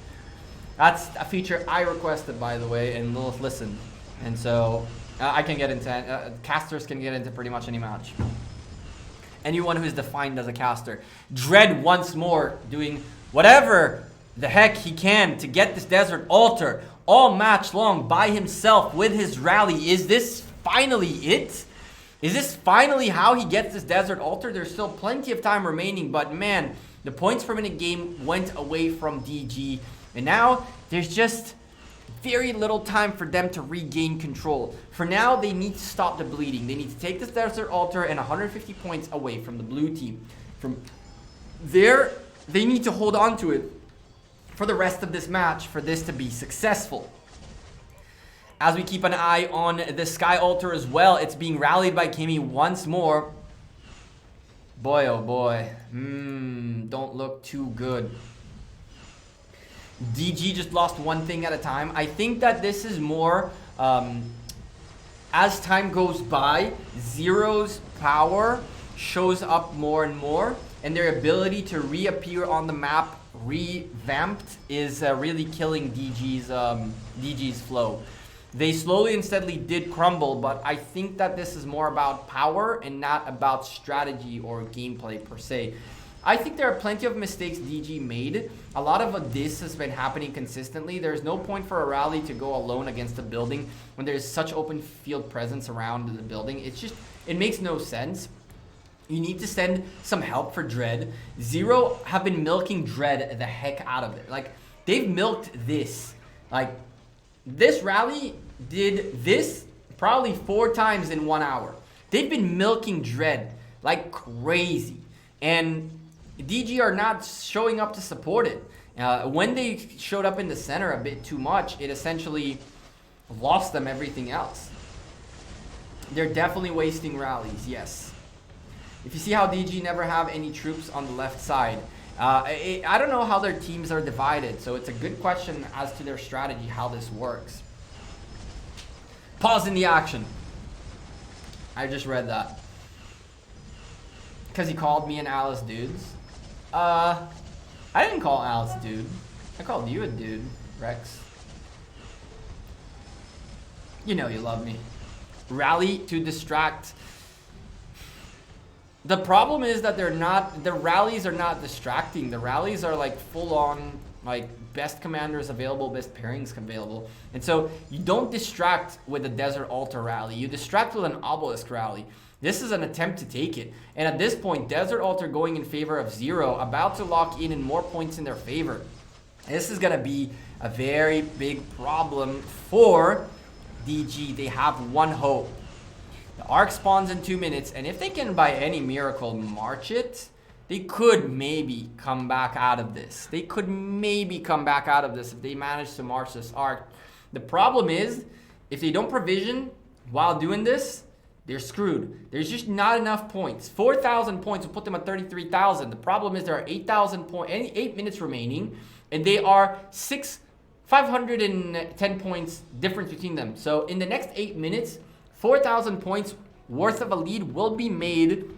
That's a feature I requested, by the way, and Lilith listened. And so I can get into, casters can get into pretty much any match. Anyone who is defined as a caster. Dread once more doing whatever the heck he can to get this desert altar all match long by himself with his rally. Is this finally it? Is this finally how he gets this desert altar? There's still plenty of time remaining, but man, the points per minute game went away from DG, and now there's just very little time for them to regain control. For now, they need to stop the bleeding. They need to take this desert altar and 150 points away from the blue team. From there, they need to hold on to it for the rest of this match for this to be successful. As we keep an eye on the Sky Altar as well, it's being rallied by Kimmy once more. Boy, oh boy. Don't look too good. DG just lost one thing at a time. I think that this is more, as time goes by, zeRO's power shows up more and more, and their ability to reappear on the map revamped is really killing DG's flow. They slowly and steadily did crumble, but I think that this is more about power and not about strategy or gameplay per se. I think there are plenty of mistakes DG made. A lot of this has been happening consistently. There's no point for a rally to go alone against a building when there's such open field presence around the building. It's just, it makes no sense. You need to send some help for Dread. zeRO have been milking Dread the heck out of it. Like, they've milked this. Like, this rally did this probably 4 times in 1 hour. They've been milking Dread like crazy. And DG are not showing up to support it. When they showed up in the center a bit too much, it essentially lost them everything else. They're definitely wasting rallies, yes. If you see how DG never have any troops on the left side, I don't know how their teams are divided, so it's a good question as to their strategy, how this works. Pause in the action. I just read that. Because he called me and Alice dudes. I didn't call Alice dude. I called you a dude, Rex. You know you love me. Rally to distract. The problem is that they're not, the rallies are not distracting. The rallies are like full on Like, best commanders available, best pairings available. And so you don't distract with a Desert Altar rally. You distract with an Obelisk rally. This is an attempt to take it. And at this point, Desert Altar going in favor of zeRO, about to lock in more points in their favor. This is going to be a very big problem for DG. They have one hope. The Arc spawns in 2 minutes, and if they can, by any miracle, march it, they could maybe come back out of this. They could maybe come back out of this if they manage to march this Arc. The problem is, if they don't provision while doing this, they're screwed. There's just not enough points. 4,000 points will put them at 33,000. The problem is there are 8 minutes remaining, and they are 510 points difference between them. So in the next 8 minutes, 4,000 points worth of a lead will be made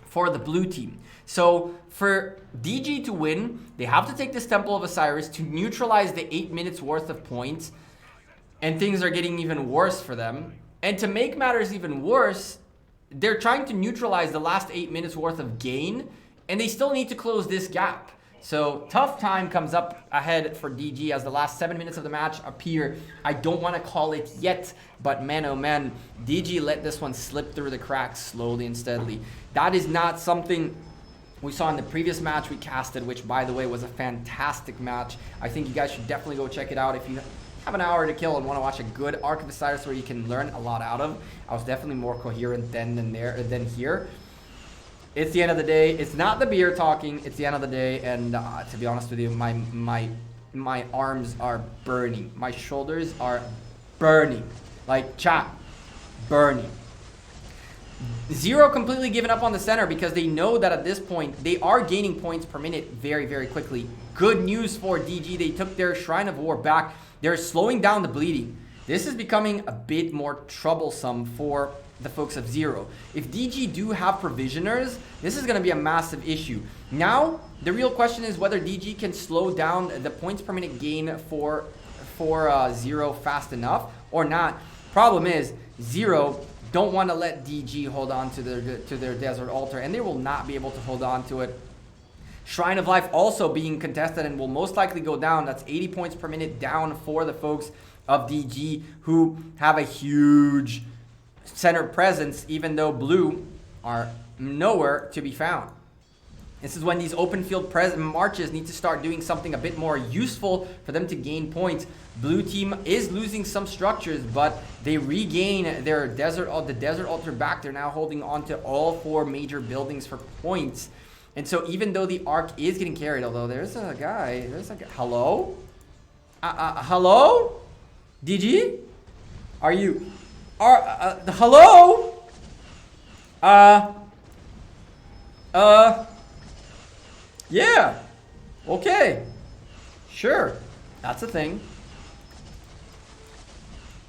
for the blue team. So for DG to win, they have to take this Temple of Osiris to neutralize the 8 minutes worth of points. And things are getting even worse for them. And to make matters even worse, they're trying to neutralize the last 8 minutes worth of gain. And they still need to close this gap. So tough time comes up ahead for DG as the last 7 minutes of the match appear. I don't want to call it yet, but man, oh man, DG let this one slip through the cracks slowly and steadily. That is not something we saw in the previous match we casted, which by the way was a fantastic match. I think you guys should definitely go check it out if you have an hour to kill and want to watch a good Arc of Osiris where you can learn a lot out of. I was definitely more coherent than here. It's the end of the day. It's not the beer talking. It's the end of the day, and to be honest with you, my arms are burning. My shoulders are burning. Like, chat, burning. zeRO completely given up on the center because they know that at this point they are gaining points per minute very, very quickly. Good news for DG. They took their Shrine of War back. They're slowing down the bleeding. This is becoming a bit more troublesome for the folks of zeRO. If DG do have provisioners, this is going to be a massive issue. Now, the real question is whether DG can slow down the points per minute gain for zeRO fast enough or not. Problem is, zeRO don't want to let DG hold on to their Desert Altar, and they will not be able to hold on to it. Shrine of Life also being contested and will most likely go down. That's 80 points per minute down for the folks of DG, who have a huge center presence, even though blue are nowhere to be found. This is when these open field marches need to start doing something a bit more useful for them to gain points. Blue team is losing some structures, but they regain their Desert Altar back. They're now holding on to all 4 major buildings for points. And so even though the Arc is getting carried, although there's a guy, hello? Hello? DG? Are you... hello? Yeah. Okay. Sure. That's a thing.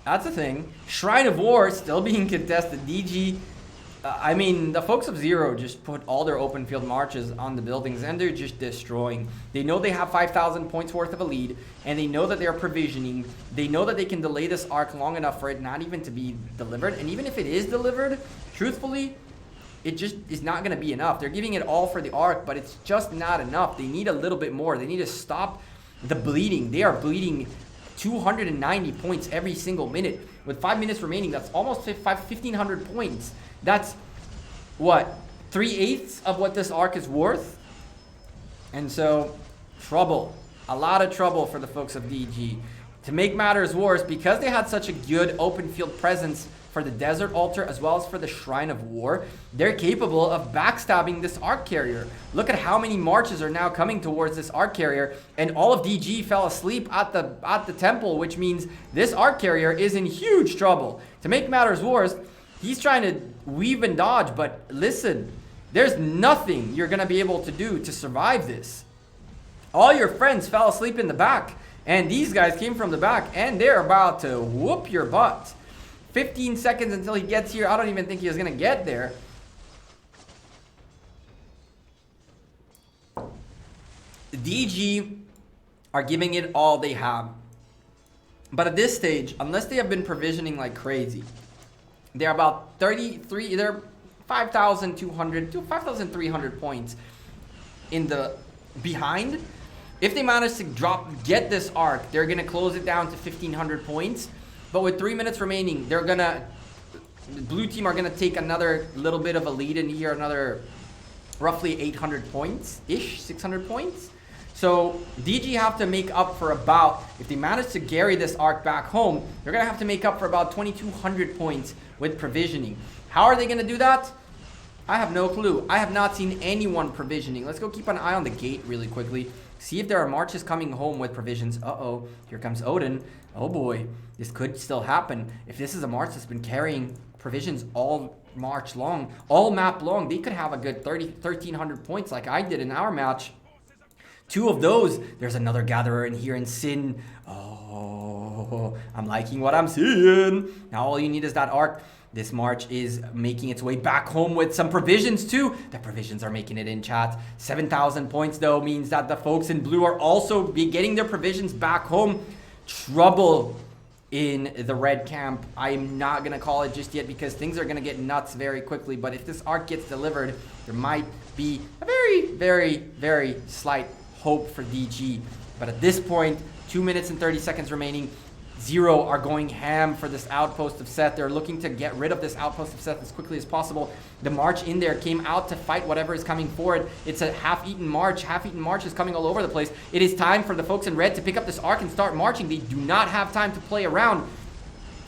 That's a thing. Shrine of War still being contested. DG... I mean, the folks of zeRO just put all their open field marches on the buildings and they're just destroying. They know they have 5,000 points worth of a lead, and they know that they're provisioning. They know that they can delay this Arc long enough for it not even to be delivered. And even if it is delivered, truthfully, it just is not going to be enough. They're giving it all for the Arc, but it's just not enough. They need a little bit more. They need to stop the bleeding. They are bleeding 290 points every single minute. With 5 minutes remaining, that's almost 1,500 points. That's, what, 3/8 of what this Arc is worth? And so, trouble. A lot of trouble for the folks of DG. To make matters worse, because they had such a good open field presence for the Desert Altar as well as for the Shrine of War, they're capable of backstabbing this Arc Carrier. Look at how many marches are now coming towards this Arc Carrier, and all of DG fell asleep at the temple, which means this Arc Carrier is in huge trouble. To make matters worse, he's trying to weave and dodge, but listen, there's nothing you're going to be able to do to survive this. All your friends fell asleep in the back, and these guys came from the back, and they're about to whoop your butt. 15 seconds until he gets here. I don't even think he was going to get there. DG are giving it all they have. But at this stage, unless they have been provisioning like crazy, they're about 33, they're 5,200 to 5,300 points in the behind. If they manage to get this arc, they're going to close it down to 1,500 points. But with 3 minutes remaining, the blue team are going to take another little bit of a lead in here, another roughly 800 points-ish, 600 points. So DG have to make up for about, if they manage to carry this arc back home, they're going to have to make up for about 2,200 points with provisioning. How are they going to do that? I have no clue. I have not seen anyone provisioning. Let's go keep an eye on the gate really quickly. See if there are marches coming home with provisions. Uh-oh, here comes Odin. Oh boy, this could still happen. If this is a march that's been carrying provisions all March long, all map long, they could have a good 1,300 points like I did in our match. 2 of those. There's another gatherer in here in Sin. Oh, I'm liking what I'm seeing. Now all you need is that arc. This march is making its way back home with some provisions too. The provisions are making it in, chat. 7,000 points though means that the folks in blue are also getting their provisions back home. Trouble in the red camp. I'm not going to call it just yet because things are going to get nuts very quickly. But if this arc gets delivered, there might be a very, very, very slight hope for DG. But at this point, 2 minutes and 30 seconds remaining, zeRO are going ham for this outpost of Seth. They're looking to get rid of this outpost of Seth as quickly as possible. The march in there came out to fight whatever is coming forward. It's a half-eaten march. Half-eaten march is coming all over the place. It is time for the folks in red to pick up this arc and start marching. They do not have time to play around.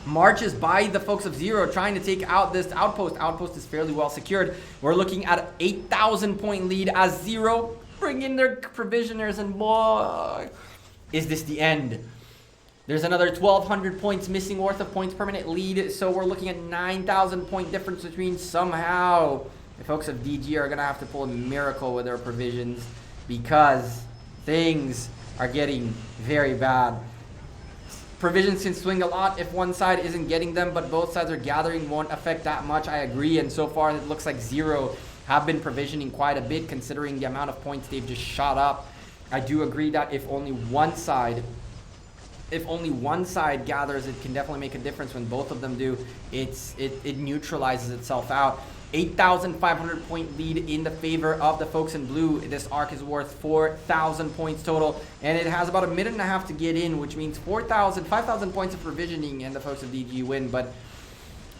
Marches by the folks of zeRO trying to take out this outpost. Outpost is fairly well secured. We're looking at an 8,000 point lead as zeRO bring in their provisioners, and boy, is this the end. There's another 1,200 points missing worth of points per minute lead, so we're looking at 9,000 point difference, which means somehow the folks of DG are going to have to pull a miracle with their provisions because things are getting very bad. Provisions can swing a lot if one side isn't getting them, but both sides are gathering won't affect that much. I agree, and so far it looks like zeRO have been provisioning quite a bit considering the amount of points they've just shot up. I do agree that if only one side gathers, it can definitely make a difference. When both of them do, it neutralizes itself out. 8,500 point lead in the favor of the folks in blue. This arc is worth 4,000 points total, and it has about a minute and a half to get in, which means 5,000 points of provisioning, and the folks of DG win. But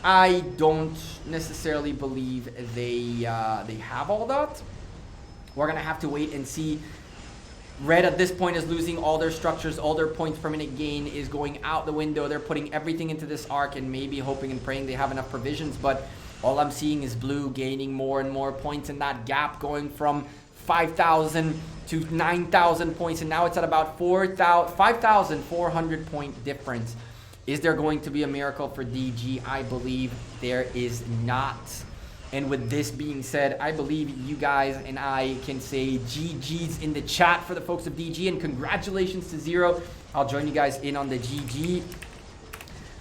I don't necessarily believe they have all that. We're gonna have to wait and see. Red at this point is losing all their structures, all their points per minute gain is going out the window. They're putting everything into this arc and maybe hoping and praying they have enough provisions, but all I'm seeing is blue gaining more and more points in that gap, going from 5,000 to 9,000 points, and now it's at about 5,400 point difference. Is there going to be a miracle for DG? I believe there is not. And with this being said, I believe you guys and I can say GG's in the chat for the folks of DG, and congratulations to zeRO. I'll join you guys in on the GG.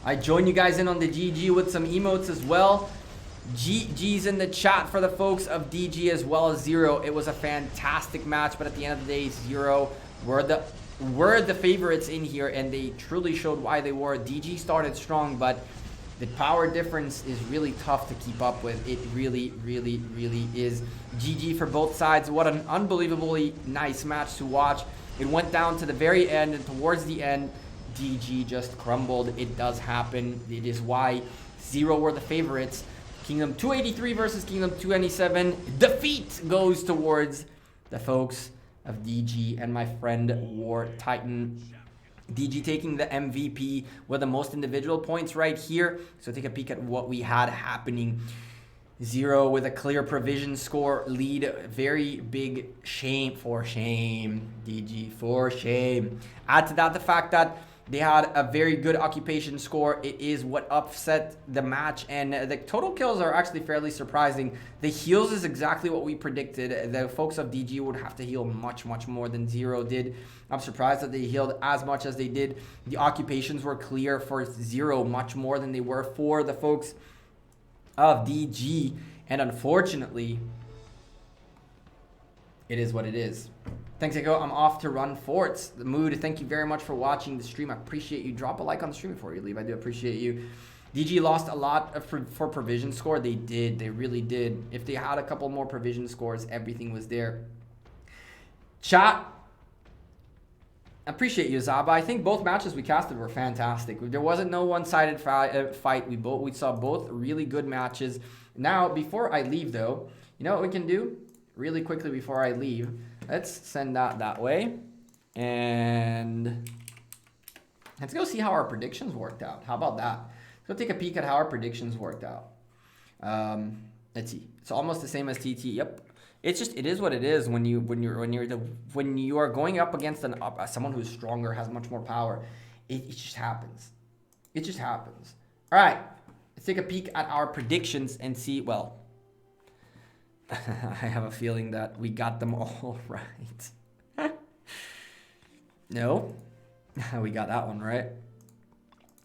I join you guys in on the GG with some emotes as well. GG's in the chat for the folks of DG as well as zeRO. It was a fantastic match, but at the end of the day, zeRO were the favorites in here, and they truly showed why they were. DG started strong, but the power difference is really tough to keep up with. It really, really, really is. GG for both sides. What an unbelievably nice match to watch. It went down to the very end, and towards the end, DG just crumbled. It does happen. It is why zeRO were the favorites. Kingdom 283 versus Kingdom 297. Defeat goes towards the folks of DG and my friend War Titan. DG taking the MVP with the most individual points right here. So take a peek at what we had happening. zeRO with a clear provision score lead. Very big shame. DG for shame. Add to that the fact that they had a very good occupation score. It is what upset the match, and the total kills are actually fairly surprising. The heals is exactly what we predicted. The folks of DG would have to heal much, much more than zeRO did. I'm surprised that they healed as much as they did. The occupations were clear for zeRO much more than they were for the folks of DG, and unfortunately, it is what it is. Thanks, Gekko. I'm off to run forts. The mood. Thank you very much for watching the stream. I appreciate you. Drop a like on the stream before you leave. I do appreciate you. DG lost a lot for provision score. They did. They really did. If they had a couple more provision scores, everything was there. Chat. Appreciate you, Zaba. I think both matches we casted were fantastic. There wasn't no one-sided fight. We saw both really good matches. Now, before I leave, though, you know what we can do? Really quickly before I leave, let's send that way. And let's go see how our predictions worked out. How about that? Let's go take a peek at how our predictions worked out. Let's see. It's almost the same as TT. Yep. It's just, it is what it is when you are going up against someone who's stronger, has much more power. It just happens. It just happens. All right, let's take a peek at our predictions and see. Well, I have a feeling that we got them all right. No, we got that one right.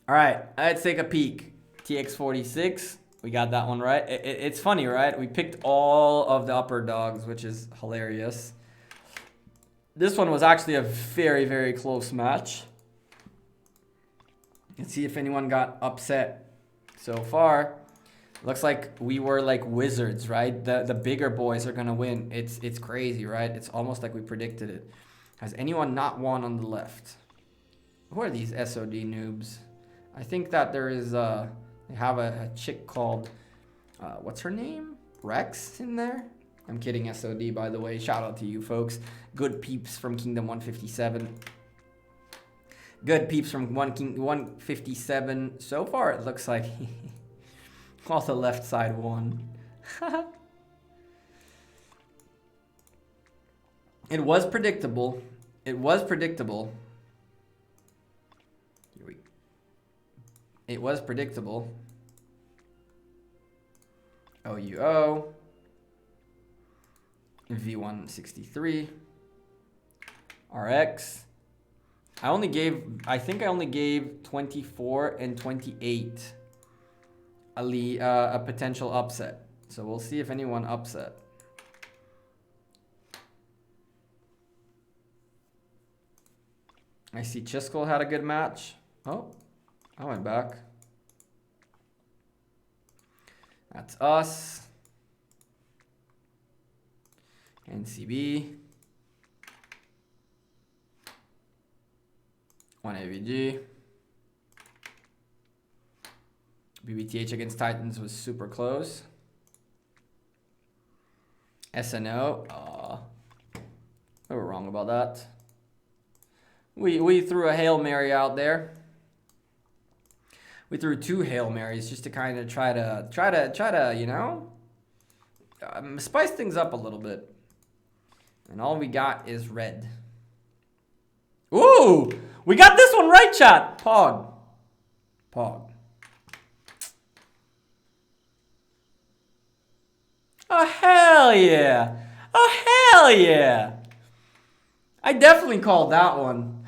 All right, let's take a peek. TX46. We got that one right. It's funny, right? We picked all of the upper dogs, which is hilarious. This one was actually a very, very close match. Let's see if anyone got upset so far. Looks like we were like wizards, right? The bigger boys are gonna win. It's crazy, right? It's almost like we predicted it. Has anyone not won on the left? Who are these SOD noobs? I think that there is they have a chick called, what's her name? Rex in there? I'm kidding, SOD, by the way. Shout out to you folks. Good peeps from Kingdom 157. Good peeps from 157. So far, it looks like all the left side won. It was predictable. It was predictable. It was predictable. OUO. V163. RX. I think I only gave 24 and 28 a potential upset. So we'll see if anyone upset. I see Chiskel had a good match. Oh. I went back. That's us. NCB. 1 AVG. BBTH against Titans was super close. SNO. We were wrong about that. We threw a Hail Mary out there. We threw 2 Hail Marys just to kind of try to, you know, spice things up a little bit. And all we got is red. Ooh, we got this one right, chat. Pog. Oh, hell yeah. Oh, hell yeah. I definitely called that one.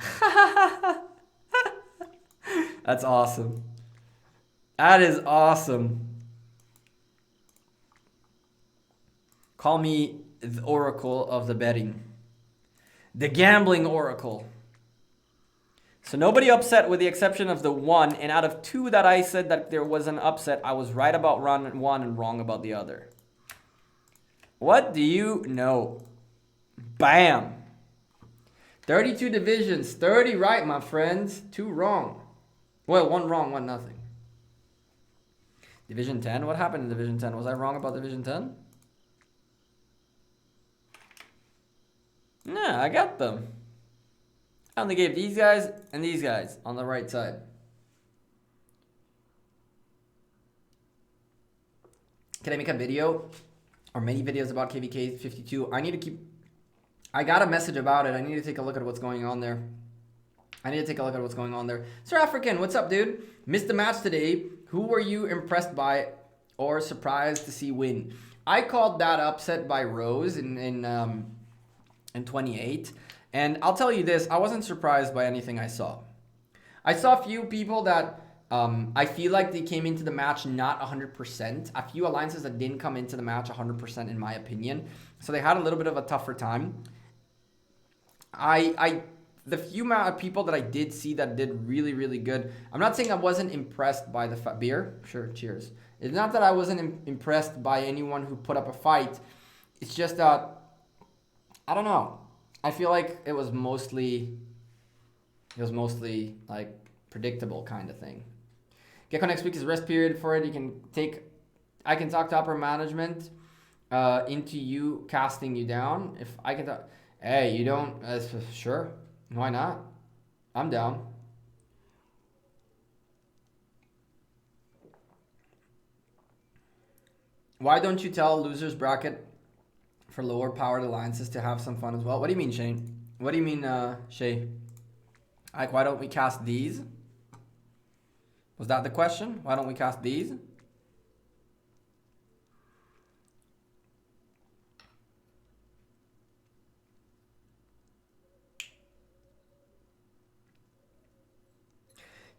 That's awesome. That is awesome. Call me the Oracle of the betting. The gambling Oracle. So nobody upset with the exception of the 1. And out of 2 that I said that there was an upset, I was right about one and wrong about the other. What do you know? Bam. 32 divisions. 30 right, my friends. 2 wrong. Well, 1 wrong, 1 nothing. Division 10? What happened in Division 10? Was I wrong about Division 10? No, I got them. I only gave these guys and these guys on the right side. Can I make a video or many videos about KVK 52? I got a message about it. I need to take a look at what's going on there. Sir African, what's up, dude? Missed the match today. Who were you impressed by or surprised to see win? I called that upset by Rose in 28. And I'll tell you this, I wasn't surprised by anything I saw. I saw a few people that I feel like they came into the match not 100%. A few alliances that didn't come into the match 100% in my opinion. So they had a little bit of a tougher time. The few amount of people that I did see that did really, really good. I'm not saying I wasn't impressed by the beer. Sure, cheers. It's not that I wasn't impressed by anyone who put up a fight. It's just that, I don't know. I feel like it was mostly It was mostly like predictable kind of thing. Gekko next week is rest period for it. I can talk to upper management into you casting you down. If I can talk, hey, you don't, sure, why not? I'm down. Why don't you tell losers bracket for lower powered alliances to have some fun as well? What do you mean, Shane? What do you mean, Shay? Like, why don't we cast these? Was that the question? Why don't we cast these?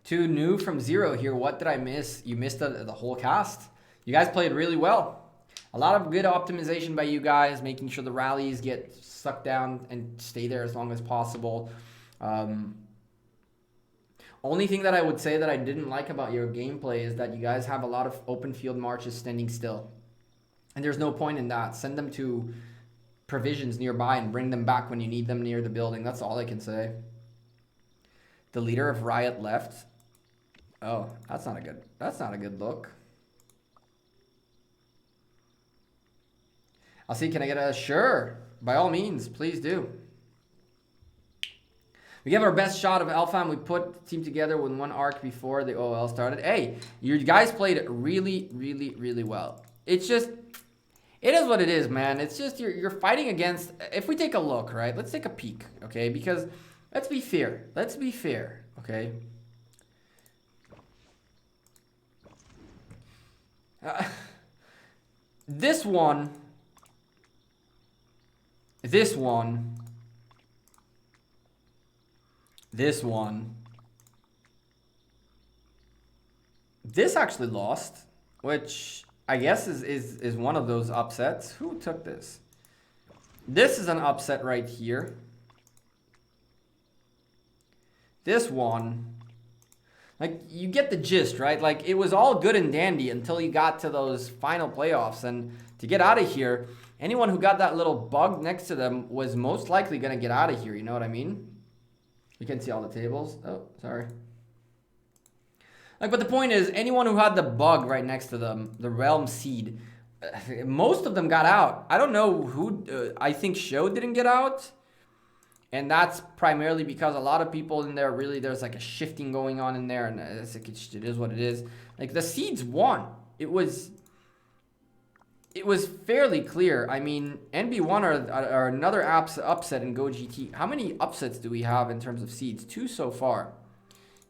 Too new from zeRO here. What did I miss? You missed the whole cast. You guys played really well. A lot of good optimization by you guys, making sure the rallies get sucked down and stay there as long as possible. Only thing that I would say that I didn't like about your gameplay is that you guys have a lot of open field marches standing still. And there's no point in that. Send them to provisions nearby and bring them back when you need them near the building. That's all I can say. The leader of Riot left. Oh, that's not a good look. I'll see, can I get a sure? By all means, please do. We gave our best shot of Alpha and we put the team together with one arc before the OL started. Hey, you guys played really, really, really well. It's just, it is what it is, man. It's just you're fighting against, if we take a look, right? Let's take a peek, okay? Because let's be fair. Let's be fair, okay? This one, this actually lost, which I guess is one of those upsets. Who took this? This is an upset right here. This one, like, you get the gist, right? Like, it was all good and dandy until you got to those final playoffs, and to get out of here, anyone who got that little bug next to them was most likely going to get out of here, you know what I mean? You can see all the tables. Oh, sorry. Like, but the point is, anyone who had the bug right next to them, the Realm Seed, most of them got out. I don't know who, I think Show didn't get out. And that's primarily because a lot of people in there, really, there's like a shifting going on in there. And it's like, it is what it is. Like, the Seeds won. It was fairly clear. I mean, NB1 are another upset in Go GT. How many upsets do we have in terms of Seeds? 2 so far.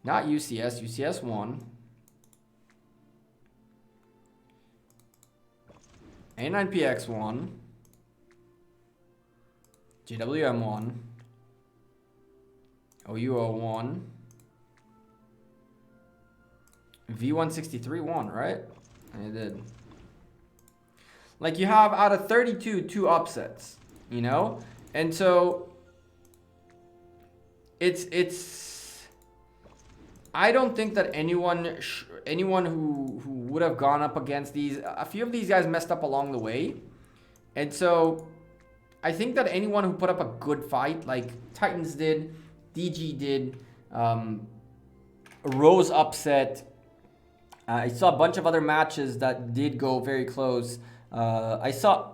Not UCS. UCS won. A9PX won. GWM won. OUO won. V163 won, right? And it did. Like, you have out of 32, 2 upsets, you know? And so it's I don't think that anyone who would have gone up against these, a few of these guys messed up along the way. And so I think that anyone who put up a good fight, like Titans did, DG did, Rose upset. I saw a bunch of other matches that did go very close. I saw,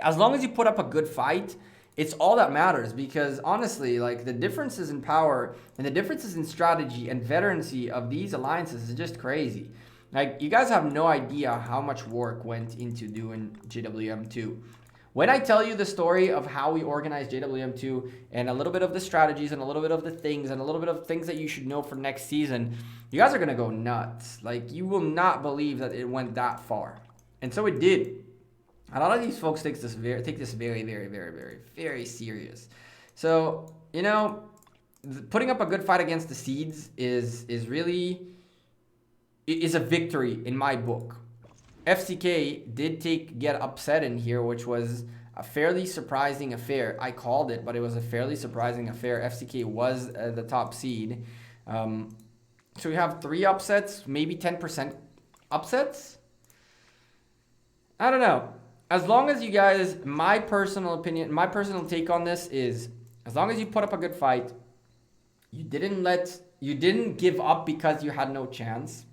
as long as you put up a good fight, it's all that matters, because honestly, like, the differences in power and the differences in strategy and veterancy of these alliances is just crazy. Like, you guys have no idea how much work went into doing JWM2. When I tell you the story of how we organized JWM2 and a little bit of the strategies and a little bit of the things and a little bit of things that you should know for next season, you guys are going to go nuts. Like, you will not believe that it went that far. And so it did. A lot of these folks take this very, very serious. So, you know, putting up a good fight against the Seeds is really a victory in my book. FCK did get upset in here, which was a fairly surprising affair. I called it, but it was a fairly surprising affair. FCK was the top seed. So we have 3 upsets, maybe 10% upsets. I don't know. As long as you guys, my personal opinion, my personal take on this is, as long as you put up a good fight, You didn't give up because you had no chance.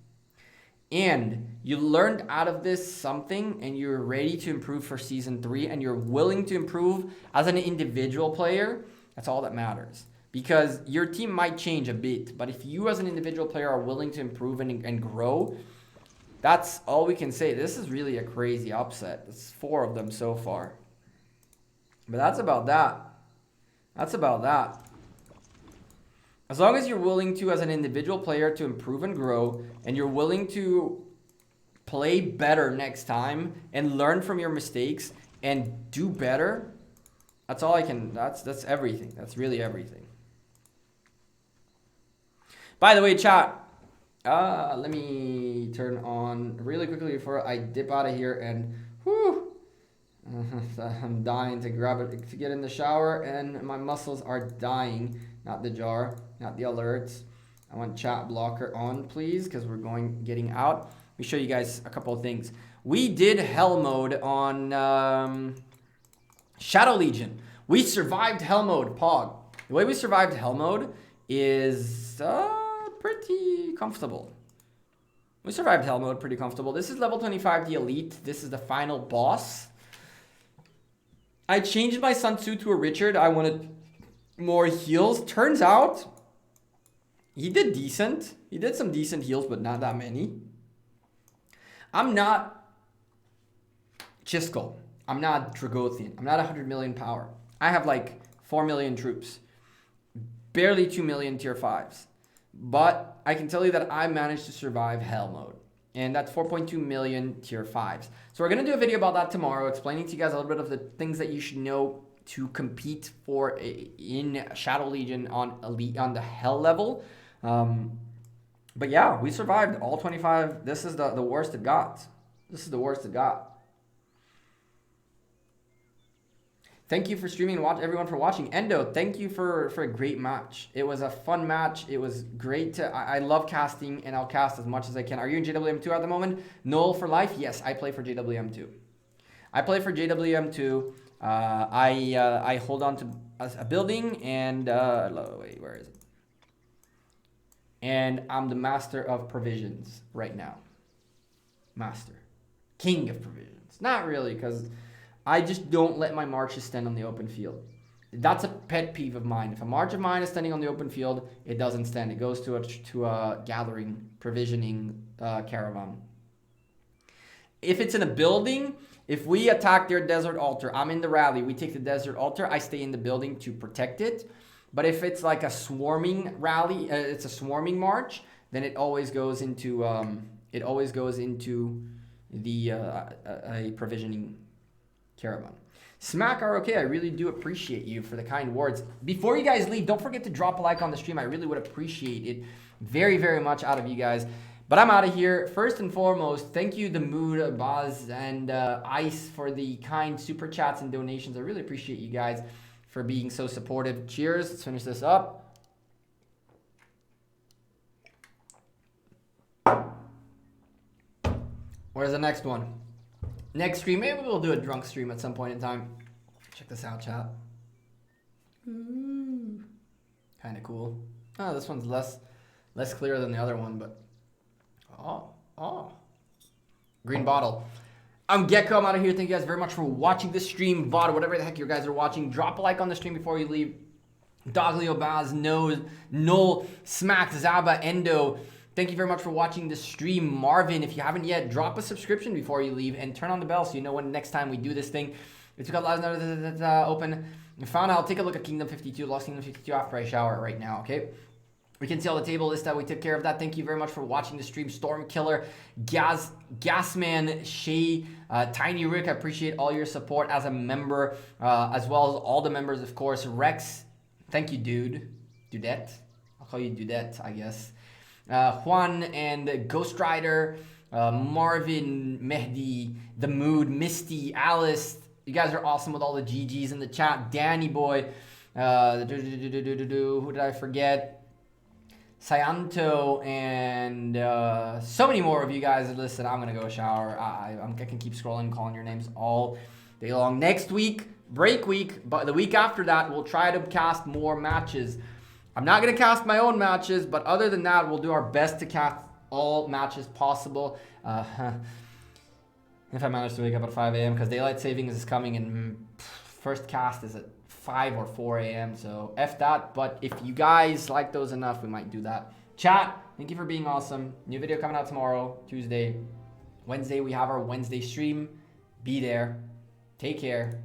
And you learned out of this something, and you're ready to improve for season 3, and you're willing to improve as an individual player. That's all that matters. Because your team might change a bit, but if you as an individual player are willing to improve and grow, that's all we can say. This is really a crazy upset. It's 4 of them so far. But that's about that. That's about that. As long as you're willing to, as an individual player, to improve and grow, and you're willing to play better next time and learn from your mistakes and do better, that's all I can, that's everything. That's really everything. By the way, chat, let me turn on really quickly before I dip out of here, and whew, I'm dying to grab it, to get in the shower, and my muscles are dying. Not the jar, not the alerts. I want chat blocker on, please, because we're getting out. Let me show you guys a couple of things. We did hell mode on Shadow Legion. We survived hell mode, Pog. The way we survived hell mode is pretty comfortable. We survived hell mode pretty comfortable. This is level 25, the elite. This is the final boss. I changed my Sun Tzu to a Richard. I wanted more heals. Turns out he did decent. He did some decent heals, but not that many. I'm not Chisco. I'm not Dragothian. I'm not 100 million power. I have like 4 million troops. Barely 2 million tier 5s. But I can tell you that I managed to survive hell mode. And that's 4.2 million tier 5s. So we're going to do a video about that tomorrow, explaining to you guys a little bit of the things that you should know to compete for in Shadow Legion on elite, on the hell level. But yeah, we survived all 25. This is the worst it got. This is the worst it got. Thank you for streaming and everyone for watching. Endo, thank you for a great match. It was a fun match. It was great to, I love casting, and I'll cast as much as I can. Are you in JWM2 at the moment? Null for life? Yes, I play for JWM2. I play for JWM2. I hold on to a building, and wait, where is it? And I'm the master of provisions right now. Master. King of provisions. Not really, because I just don't let my marches stand on the open field. That's a pet peeve of mine. If a march of mine is standing on the open field, it doesn't stand. It goes to a gathering, provisioning caravan. If it's in a building, if we attack their desert altar, I'm in the rally, we take the desert altar, I stay in the building to protect it. But if it's like a swarming rally, it's a swarming march, then it always goes into the a provisioning caravan. Smack ROK, I really do appreciate you for the kind words. Before you guys leave, don't forget to drop a like on the stream. I really would appreciate it very, very much out of you guys. But I'm out of here. First and foremost, thank you, The Mood, Baz, and Ice for the kind super chats and donations. I really appreciate you guys for being so supportive. Cheers. Let's finish this up. Where's the next one? Next stream, maybe we'll do a drunk stream at some point in time. Check this out, chat. Kind of cool. Oh, this one's less clear than the other one, but green bottle. I'm Gekko. I'm out of here. Thank you guys very much for watching this stream, VOD, whatever the heck you guys are watching. Drop a like on the stream before you leave. Doglio, Baz, Noel, Smack, Zaba, Endo. Thank you very much for watching this stream. Marvin, if you haven't yet, drop a subscription before you leave and turn on the bell so you know when next time we do this thing. It's got last note open. Found out. Take a look at Kingdom 52, Lost Kingdom 52 after I shower right now, okay? We can see all the table list that we took care of that. Thank you very much for watching the stream. Stormkiller, Gasman, Shay, Tiny Rick, I appreciate all your support as a member, as well as all the members, of course. Rex, thank you, Dudette. I'll call you Dudette, I guess. Juan and Ghost Rider, Marvin, Mehdi, The Mood, Misty, Alice. You guys are awesome with all the GGs in the chat. Danny Boy, who did I forget? Sayanto, and so many more of you guys. Listen, I'm gonna go shower. I can keep scrolling, calling your names all day long. Next week, break week, but the week after that, we'll try to cast more matches. I'm not going to cast my own matches, but other than that, we'll do our best to cast all matches possible. If I manage to wake up at 5 a.m. because daylight savings is coming and first cast is at 5 or 4 a.m. So F that. But if you guys like those enough, we might do that. Chat, thank you for being awesome. New video coming out tomorrow, Tuesday. Wednesday, we have our Wednesday stream. Be there. Take care.